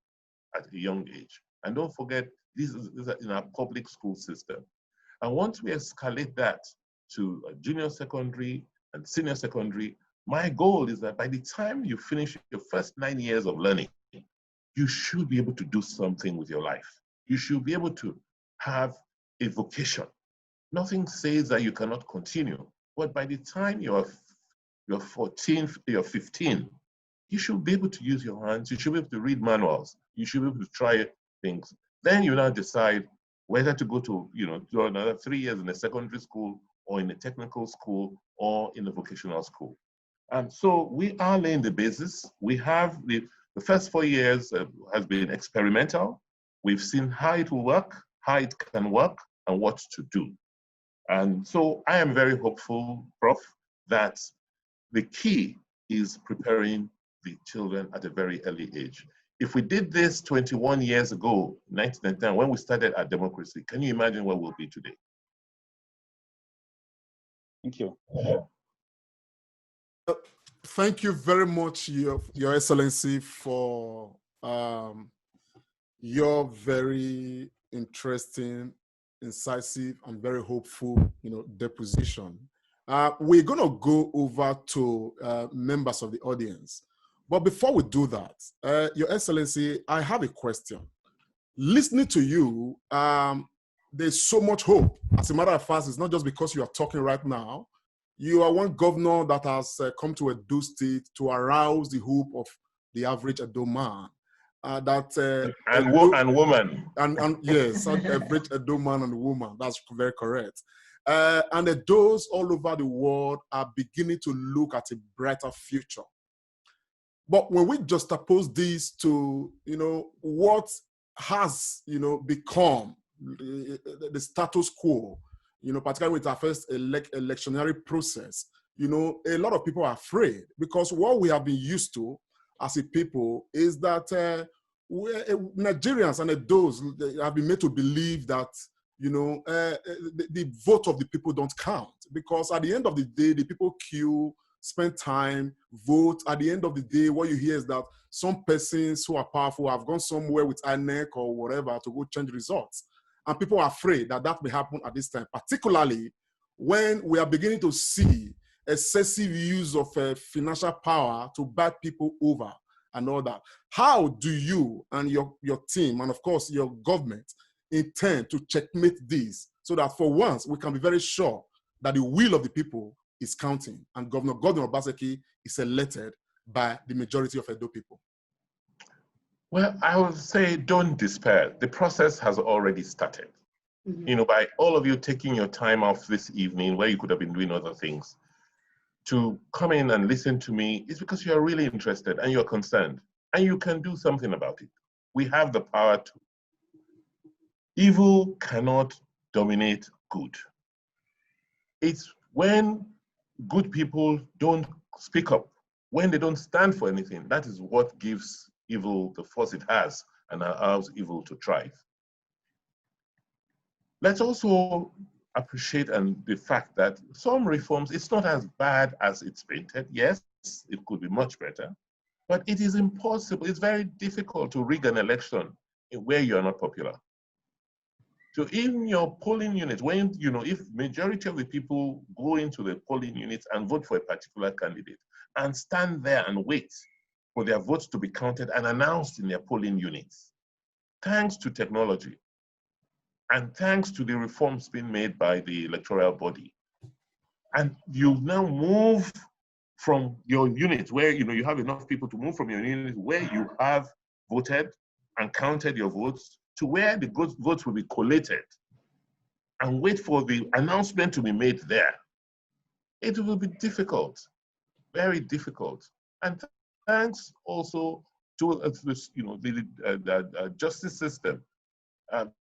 [SPEAKER 4] at a young age. And don't forget, these are in our public school system. And once we escalate that to junior secondary and senior secondary, my goal is that by the time you finish your first 9 years of learning, you should be able to do something with your life. You should be able to have a vocation. Nothing says that you cannot continue, but by the time you're 14, you're 15, you should be able to use your hands, you should be able to read manuals, you should be able to try things. Then you now decide whether to go to, do another 3 years in a secondary school or in a technical school or in a vocational school. And so we are laying the basis. We have the first 4 years has been experimental. We've seen how it will work, how it can work, and what to do. And so I am very hopeful, Prof, that the key is preparing the children at a very early age. If we did this 21 years ago, 1999, when we started our democracy, can you imagine where we'll be today?
[SPEAKER 10] Thank you.
[SPEAKER 1] Thank you very much, Your Excellency, for your very interesting, incisive, and very hopeful, deposition. We're going to go over to members of the audience. But before we do that, Your Excellency, I have a question. Listening to you, there's so much hope. As a matter of fact, it's not just because you are talking right now. You are one governor that has come to Edo State to arouse the hope of the average Edo man.
[SPEAKER 4] And woman.
[SPEAKER 1] And yes, average Edo man and woman. That's very correct. And Edos all over the world are beginning to look at a brighter future. But when we juxtapose this to, what has, become the status quo, particularly with our first electionary process, a lot of people are afraid, because what we have been used to as a people is that Nigerians and Edos have been made to believe that, the vote of the people don't count, because at the end of the day, the people queue, spend time, vote. At the end of the day, what you hear is that some persons who are powerful have gone somewhere with INEC or whatever to go change results. And people are afraid that that may happen at this time, particularly when we are beginning to see excessive use of financial power to buy people over and all that. How do you and your team, and of course your government, intend to checkmate this so that for once we can be very sure that the will of the people is counting and Governor Godwin Obaseki is elected by the majority of Edo people?
[SPEAKER 4] Well, I would say don't despair. The process has already started. Mm-hmm. By all of you taking your time off this evening where you could have been doing other things to come in and listen to me, is because you are really interested and you're concerned and you can do something about it. We have the power to. Evil cannot dominate good. It's when good people don't speak up, when they don't stand for anything, that is what gives evil the force it has and allows evil to thrive. Let's also appreciate the fact that some reforms, it's not as bad as it's painted. Yes, it could be much better, but it is impossible. It's very difficult to rig an election where you're not popular. So in your polling unit, when, if majority of the people go into the polling units and vote for a particular candidate and stand there and wait for their votes to be counted and announced in their polling units, thanks to technology and thanks to the reforms being made by the electoral body, and you now move from your unit where you have enough people to move from your unit where you have voted and counted your votes to where the votes will be collated and wait for the announcement to be made there. It will be difficult, very difficult. And thanks also to the justice system.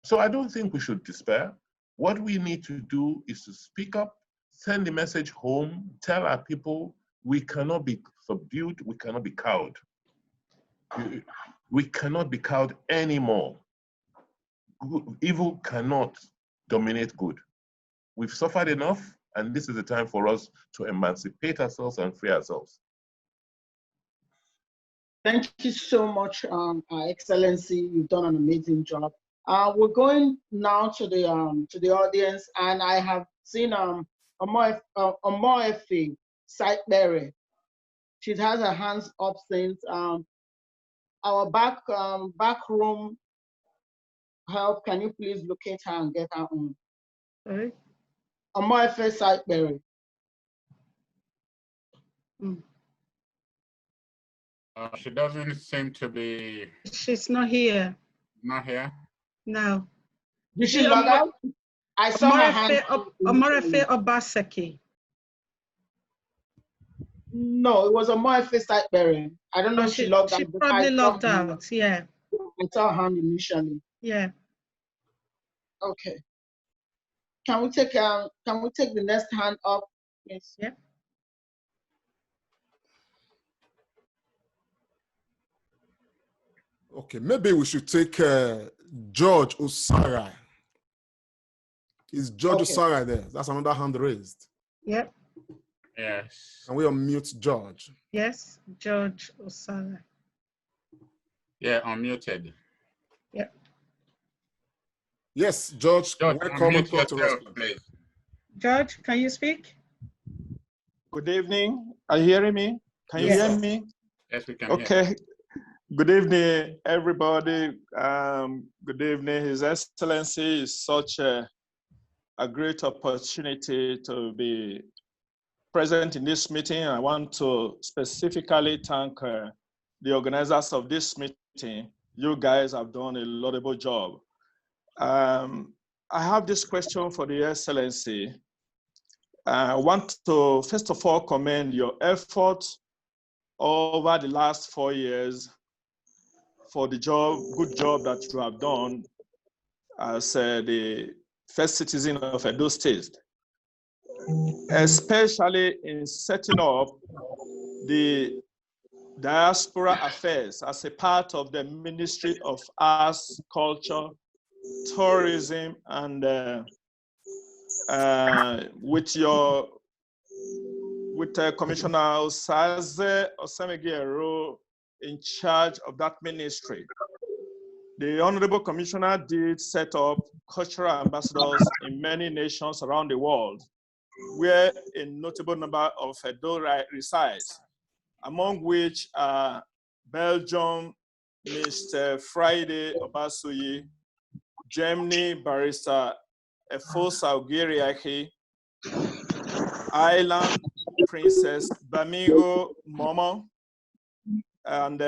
[SPEAKER 4] So I don't think we should despair. What we need to do is to speak up, send the message home, tell our people we cannot be subdued, we cannot be cowed. We cannot be cowed anymore. Evil cannot dominate good. We've suffered enough, and this is the time for us to emancipate ourselves and free ourselves.
[SPEAKER 2] Thank you so much, Excellency. You've done an amazing job. We're going now to the audience, and I have seen Omoefe Sightberry. She has her hands up since our back room help. Can you please locate her and get her on?
[SPEAKER 6] Sorry?
[SPEAKER 2] Omoefe Sightberry.
[SPEAKER 3] She doesn't seem to be.
[SPEAKER 6] She's not here.
[SPEAKER 3] Not here?
[SPEAKER 6] No.
[SPEAKER 2] Did she log out? I saw her hand.
[SPEAKER 6] Omorefe Obaseki.
[SPEAKER 2] No, it was Omoefe Sightberry. I don't know if she logged out.
[SPEAKER 6] She probably logged out, yeah.
[SPEAKER 2] I saw her hand initially.
[SPEAKER 6] Yeah.
[SPEAKER 2] Okay. Can we take the next hand up, please?
[SPEAKER 6] Yeah.
[SPEAKER 1] Okay, maybe we should take George Osarai. Is George Osarai there? That's another hand raised.
[SPEAKER 6] Yep.
[SPEAKER 3] Yes.
[SPEAKER 1] Can we unmute George?
[SPEAKER 6] Yes, George Osarai.
[SPEAKER 3] Yeah, unmuted.
[SPEAKER 6] Yep.
[SPEAKER 1] Yes, George, welcome and talk to us,
[SPEAKER 3] please.
[SPEAKER 6] George, can you speak?
[SPEAKER 10] Good evening. Are you hearing me? Can you hear me?
[SPEAKER 3] Yes, we can.
[SPEAKER 10] Okay. Good evening, everybody. Good evening, His Excellency. It's such a great opportunity to be present in this meeting. I want to specifically thank the organizers of this meeting. You guys have done a laudable job. I have this question for the Excellency. I want to, first of all, commend your effort over the last 4 years for the good job that you have done as the first citizen of Edo State, especially in setting up the diaspora affairs as a part of the Ministry of Arts, Culture, Tourism, and with Commissioner Osaze Osemegiero in charge of that ministry. The Honorable Commissioner did set up cultural ambassadors in many nations around the world, where a notable number of Edo resides, among which are Belgium, Mr. Friday Obasuyi, Germany, Barrister Efosa Ogiriaki, Ireland, Princess Bamigo Momo, and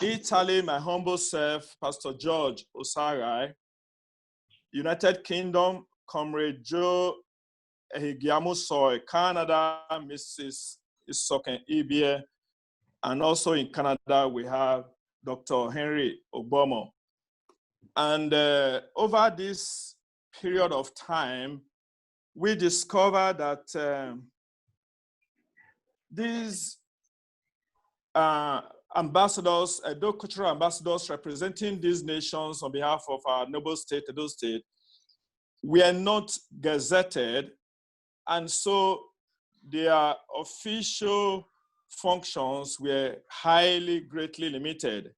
[SPEAKER 10] Italy, my humble self, Pastor George Osarai, United Kingdom, Comrade Joe Ehigiamusoy, Canada, Mrs. Isoken Ibie, and also in Canada, we have Dr. Henry Obomo. And over this period of time, we discovered that these ambassadors, Edo cultural ambassadors representing these nations on behalf of our noble state, Edo State, were not gazetted, and so their official functions were greatly limited.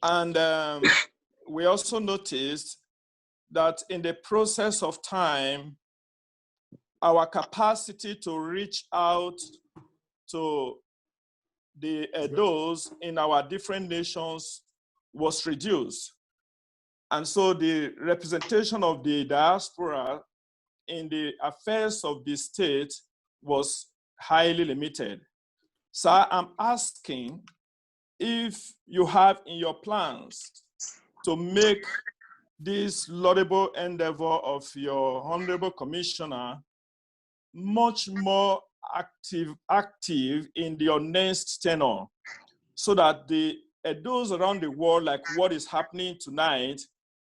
[SPEAKER 10] And we also noticed that in the process of time, our capacity to reach out to the Edos in our different nations was reduced. And so the representation of the diaspora in the affairs of the state was highly limited. So I'm asking if you have in your plans to make this laudable endeavor of your Honorable Commissioner much more active in your next tenure, so that the
[SPEAKER 11] those around the world, like what is happening tonight,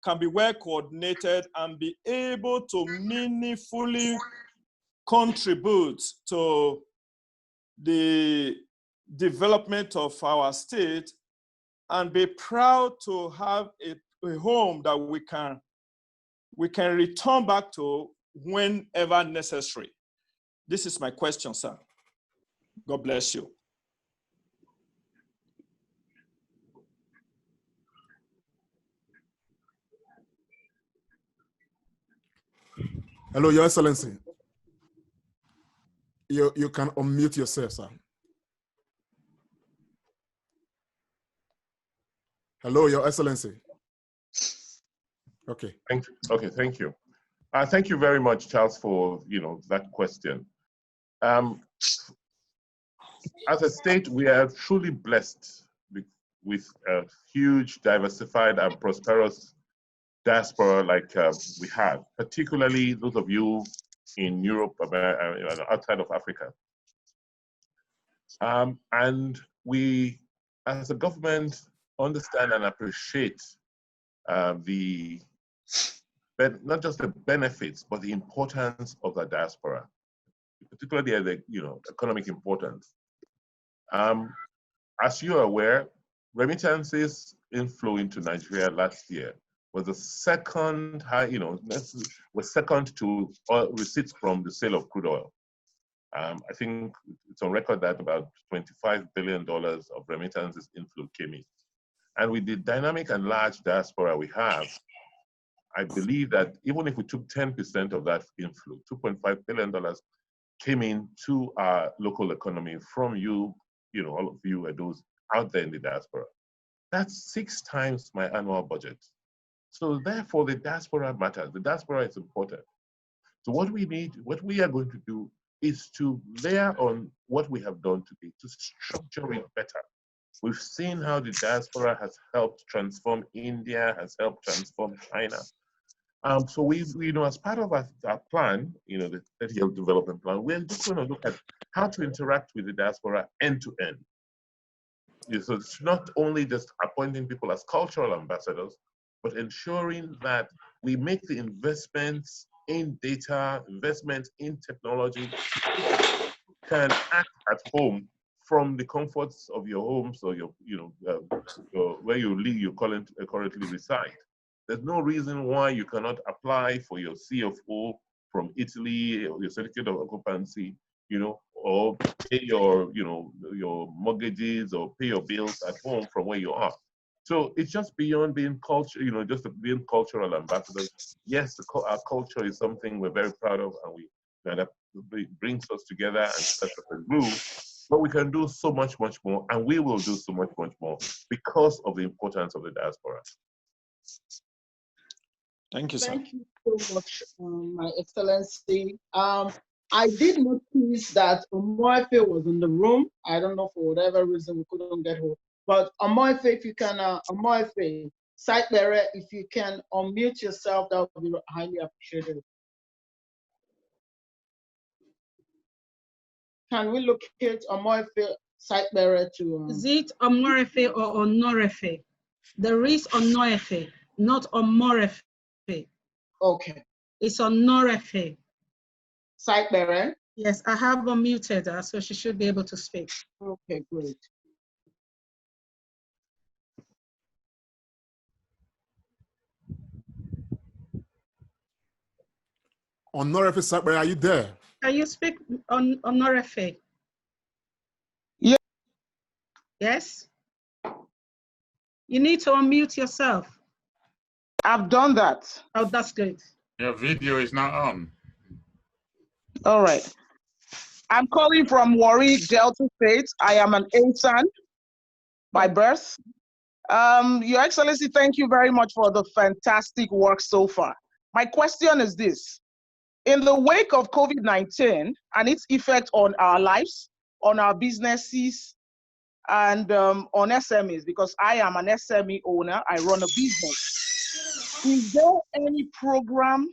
[SPEAKER 11] can be well coordinated and be able to meaningfully contribute to the development of our state, and be proud to have a home that we can return back to whenever necessary. This is my question, sir. God bless you.
[SPEAKER 1] Hello, Your Excellency. You can unmute yourself, sir. Hello, Your Excellency. Okay.
[SPEAKER 4] Thank you. Okay, thank you. Thank you very much, Charles, for that question. As a state, we are truly blessed with a huge, diversified, and prosperous diaspora like we have, particularly those of you in Europe, outside of Africa. And we, as a government, understand and appreciate not just the benefits, but the importance of the diaspora, particularly the economic importance. As you are aware, remittances inflow into Nigeria last year was the second was second to receipts from the sale of crude oil. I think it's on record that about $25 billion of remittances inflow came in. And with the dynamic and large diaspora we have, I believe that even if we took 10% of that inflow, $2.5 billion came into our local economy from all of you are those out there in the diaspora. That's 6 times my annual budget. So therefore, the diaspora matters. The diaspora is important. So what we are going to do is to layer on what we have done today to structure it better. We've seen how the diaspora has helped transform India, has helped transform China. So we, as part of our plan, the 30-year development plan, we're just going to look at how to interact with the diaspora end to end. So it's not only just appointing people as cultural ambassadors, but ensuring that we make the investments in data, investments in technology, can act at home from the comforts of your homes or where you currently reside. There's no reason why you cannot apply for your CFO from Italy or your certificate of occupancy, or pay your mortgages or pay your bills at home from where you are. So it's just beyond being culture, just being cultural ambassadors. Yes, our culture is something we're very proud of, and that brings us together and sets us a groove. But we can do so much, much more, and we will do so much, much more because of the importance of the diaspora.
[SPEAKER 11] Thank you, sir.
[SPEAKER 2] Thank you so much, My Excellency. I did notice that Omoefe was in the room. I don't know, for whatever reason we couldn't get her. But Omoefe, if you can, Omoefe, site bearer, if you can unmute yourself, that would be highly appreciated. Can we locate Omoefe, site bearer to?
[SPEAKER 6] Is it Omoefe or Onorefe? There is Onoefe, not Omorefe.
[SPEAKER 2] Okay.
[SPEAKER 6] It's Onorefe.
[SPEAKER 2] Site bearer?
[SPEAKER 6] Yes, I have unmuted her, so she should be able to speak.
[SPEAKER 2] Okay, great.
[SPEAKER 1] Honorable Sakbari, are you there?
[SPEAKER 6] Can you speak on Onorefe?
[SPEAKER 2] Yeah.
[SPEAKER 6] Yes? You need to unmute yourself.
[SPEAKER 2] I've done that.
[SPEAKER 6] Oh, that's good.
[SPEAKER 3] Your video is not on.
[SPEAKER 2] All right. I'm calling from Warri, Delta State. I am an Asan by birth. Your Excellency, thank you very much for the fantastic work so far. My question is this. In the wake of COVID-19 and its effect on our lives, on our businesses, and on SMEs, because I am an SME owner, I run a business. Is there any program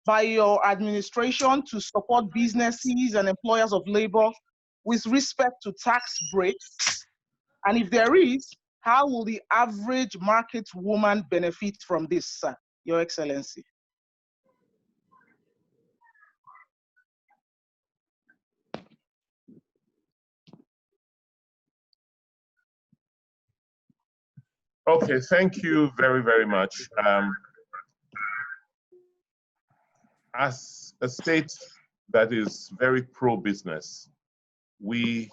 [SPEAKER 2] by your administration to support businesses and employers of labor with respect to tax breaks? And if there is,
[SPEAKER 12] how will the average market woman benefit from this, sir, Your Excellency?
[SPEAKER 4] Okay, thank you very, very much. As a state that is very pro-business, we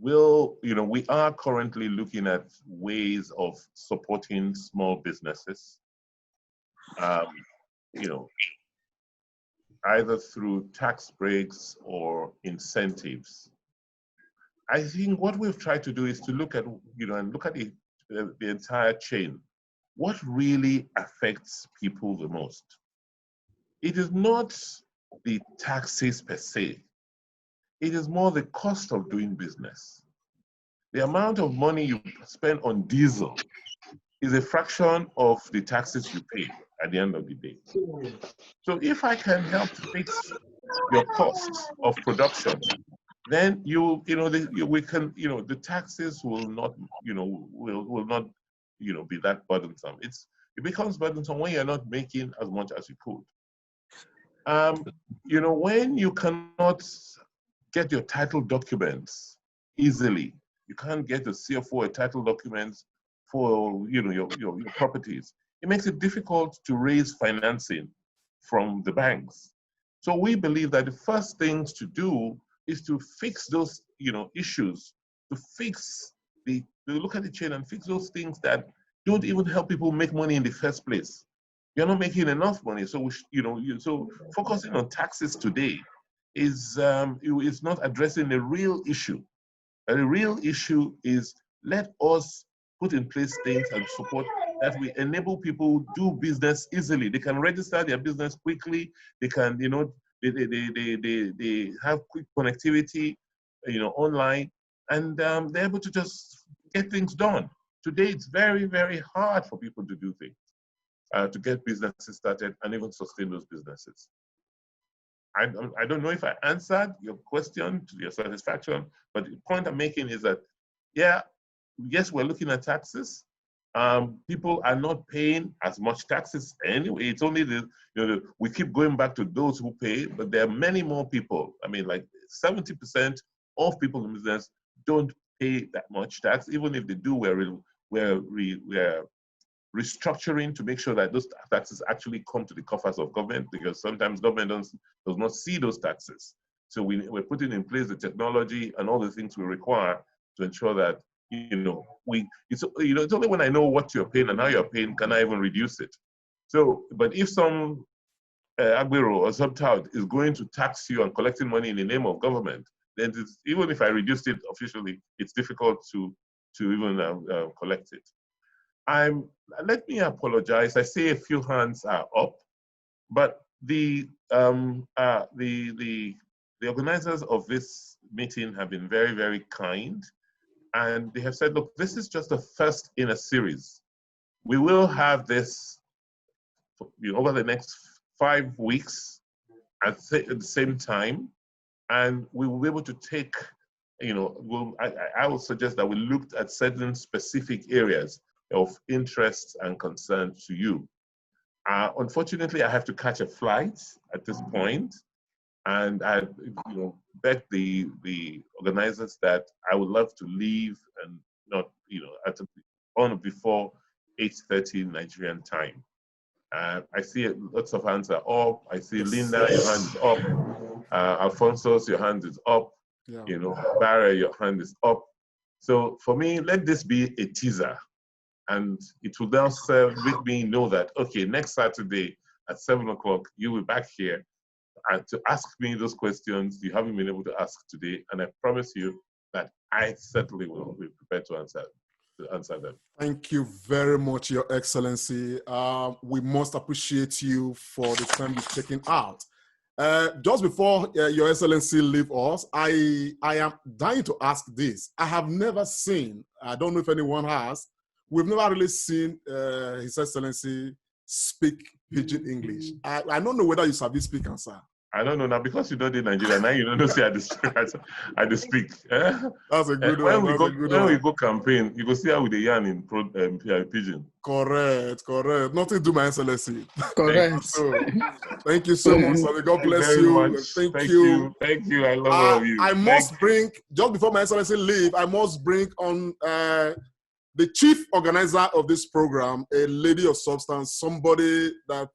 [SPEAKER 4] are currently looking at ways of supporting small businesses, either through tax breaks or incentives. I think what we've tried to do is to look at, the entire chain. What really affects people the most? It is not the taxes per se. It is more the cost of doing business. The amount of money you spend on diesel is a fraction of the taxes you pay at the end of the day. So if I can help fix your costs of production, then the taxes will not, will not, be that burdensome. It becomes burdensome when you're not making as much as you could. When you cannot get your title documents easily, you can't get a CFO, a title documents for your properties. It makes it difficult to raise financing from the banks. So we believe that the first things to do is to fix those issues, to look at the chain and fix those things that don't even help people make money in the first place. You're not making enough money, so so focusing on taxes today is not addressing the real issue. And the real issue is, let us put in place things and support that we enable people do business easily. They can register their business quickly. They can, they have quick connectivity, online, and they're able to just get things done. Today, it's very, very hard for people to do things, to get businesses started and even sustain those businesses. I don't know if I answered your question to your satisfaction, but the point I'm making is that, yes, we're looking at taxes. People are not paying as much taxes anyway. It's only we keep going back to those who pay, but there are many more people. I mean, like 70% of people in business don't pay that much tax. Even if they do, we're restructuring to make sure that those taxes actually come to the coffers of government, because sometimes government does not see those taxes. So we're putting in place the technology and all the things we require to ensure that, it's only when I know what you're paying and how you're paying can I even reduce it. So, but if some agbero or some tout is going to tax you and collecting money in the name of government, then even if I reduced it officially, it's difficult to even collect it. Let me apologize. I see a few hands are up, but the organizers of this meeting have been very, very kind, and they have said, look, this is just the first in a series. We will have this over the next 5 weeks at the same time, and we will be able to take, I would suggest that we looked at certain specific areas of interest and concern to you. Unfortunately, I have to catch a flight at this point, and I beg the organizers that I would love to leave and not, on before 8:30 Nigerian time. I see lots of hands are up. I see Linda, your hand is up. Alfonso, your hand is up.
[SPEAKER 1] Yeah.
[SPEAKER 4] Barry, your hand is up. So for me, let this be a teaser. And it will now make me know that, okay, next Saturday at 7 o'clock, you will be back here and to ask me those questions you haven't been able to ask today. And I promise you that I certainly will be prepared to answer them.
[SPEAKER 1] Thank you very much, Your Excellency. We must appreciate you for the time you've taken out. Just before Your Excellency leave us, I am dying to ask this. I have never seen, I don't know if anyone has, we've never really seen His Excellency speak Pidgin English. I don't know whether you sabi speak, sir.
[SPEAKER 4] I don't know now because you don't in Nigeria now. You don't know say I just speak.
[SPEAKER 1] That's a good
[SPEAKER 4] when
[SPEAKER 1] one.
[SPEAKER 4] We go campaign, you go see how we dey yarn in pidgin.
[SPEAKER 1] Correct. Nothing to do, my Excellency.
[SPEAKER 13] Correct.
[SPEAKER 1] Thank you so much, sir. God bless you. Thank you.
[SPEAKER 4] Thank you. I love all of you.
[SPEAKER 1] I must bring, just before my Excellency leave, I must bring on the chief organizer of this program, a lady of substance, somebody that,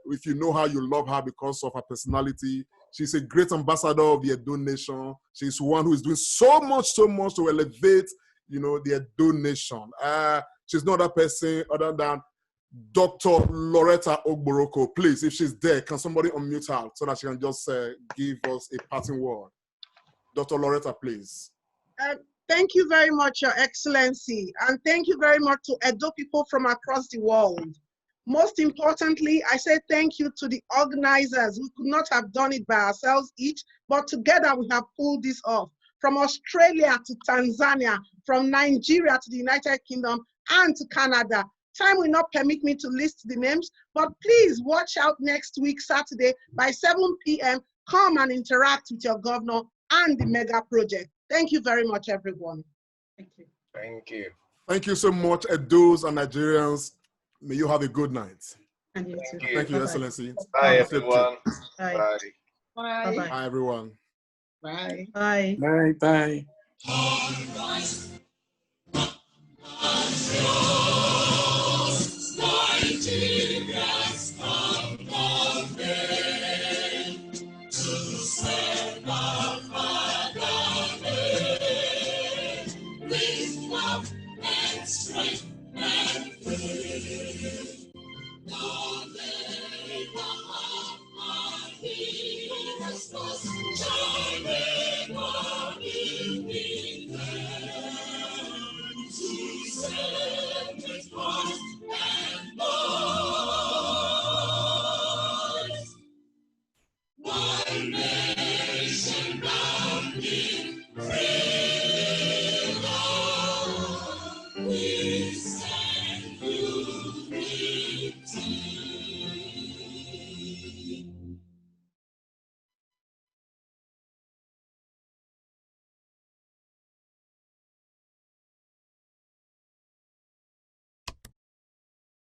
[SPEAKER 1] if you know her, you love her because of her personality. She's a great ambassador of the Edo Nation. She's one who is doing so much to elevate, the Edo Nation. She's not a person other than Dr. Loretta Ogboroko. Please, if she's there, can somebody unmute her so that she can just give us a parting word? Dr. Loretta, please.
[SPEAKER 14] Thank you very much, Your Excellency, and thank you very much to Edo people from across the world. Most importantly, I say thank you to the organizers. We could not have done it by ourselves each, but together we have pulled this off. From Australia to Tanzania, from Nigeria to the United Kingdom, and to Canada. Time will not permit me to list the names, but please watch out next week, Saturday, by 7 p.m. Come and interact with your governor and the mega project. Thank you very much, everyone.
[SPEAKER 6] Thank you.
[SPEAKER 13] Thank you.
[SPEAKER 1] Thank you so much, Edos and Nigerians. May you have a good night.
[SPEAKER 6] And you too.
[SPEAKER 1] Thank you, Excellency.
[SPEAKER 13] Bye, everyone.
[SPEAKER 6] Bye.
[SPEAKER 13] Bye.
[SPEAKER 6] Bye. Bye.
[SPEAKER 1] Bye, everyone.
[SPEAKER 14] Bye.
[SPEAKER 6] Bye.
[SPEAKER 13] Bye. Bye.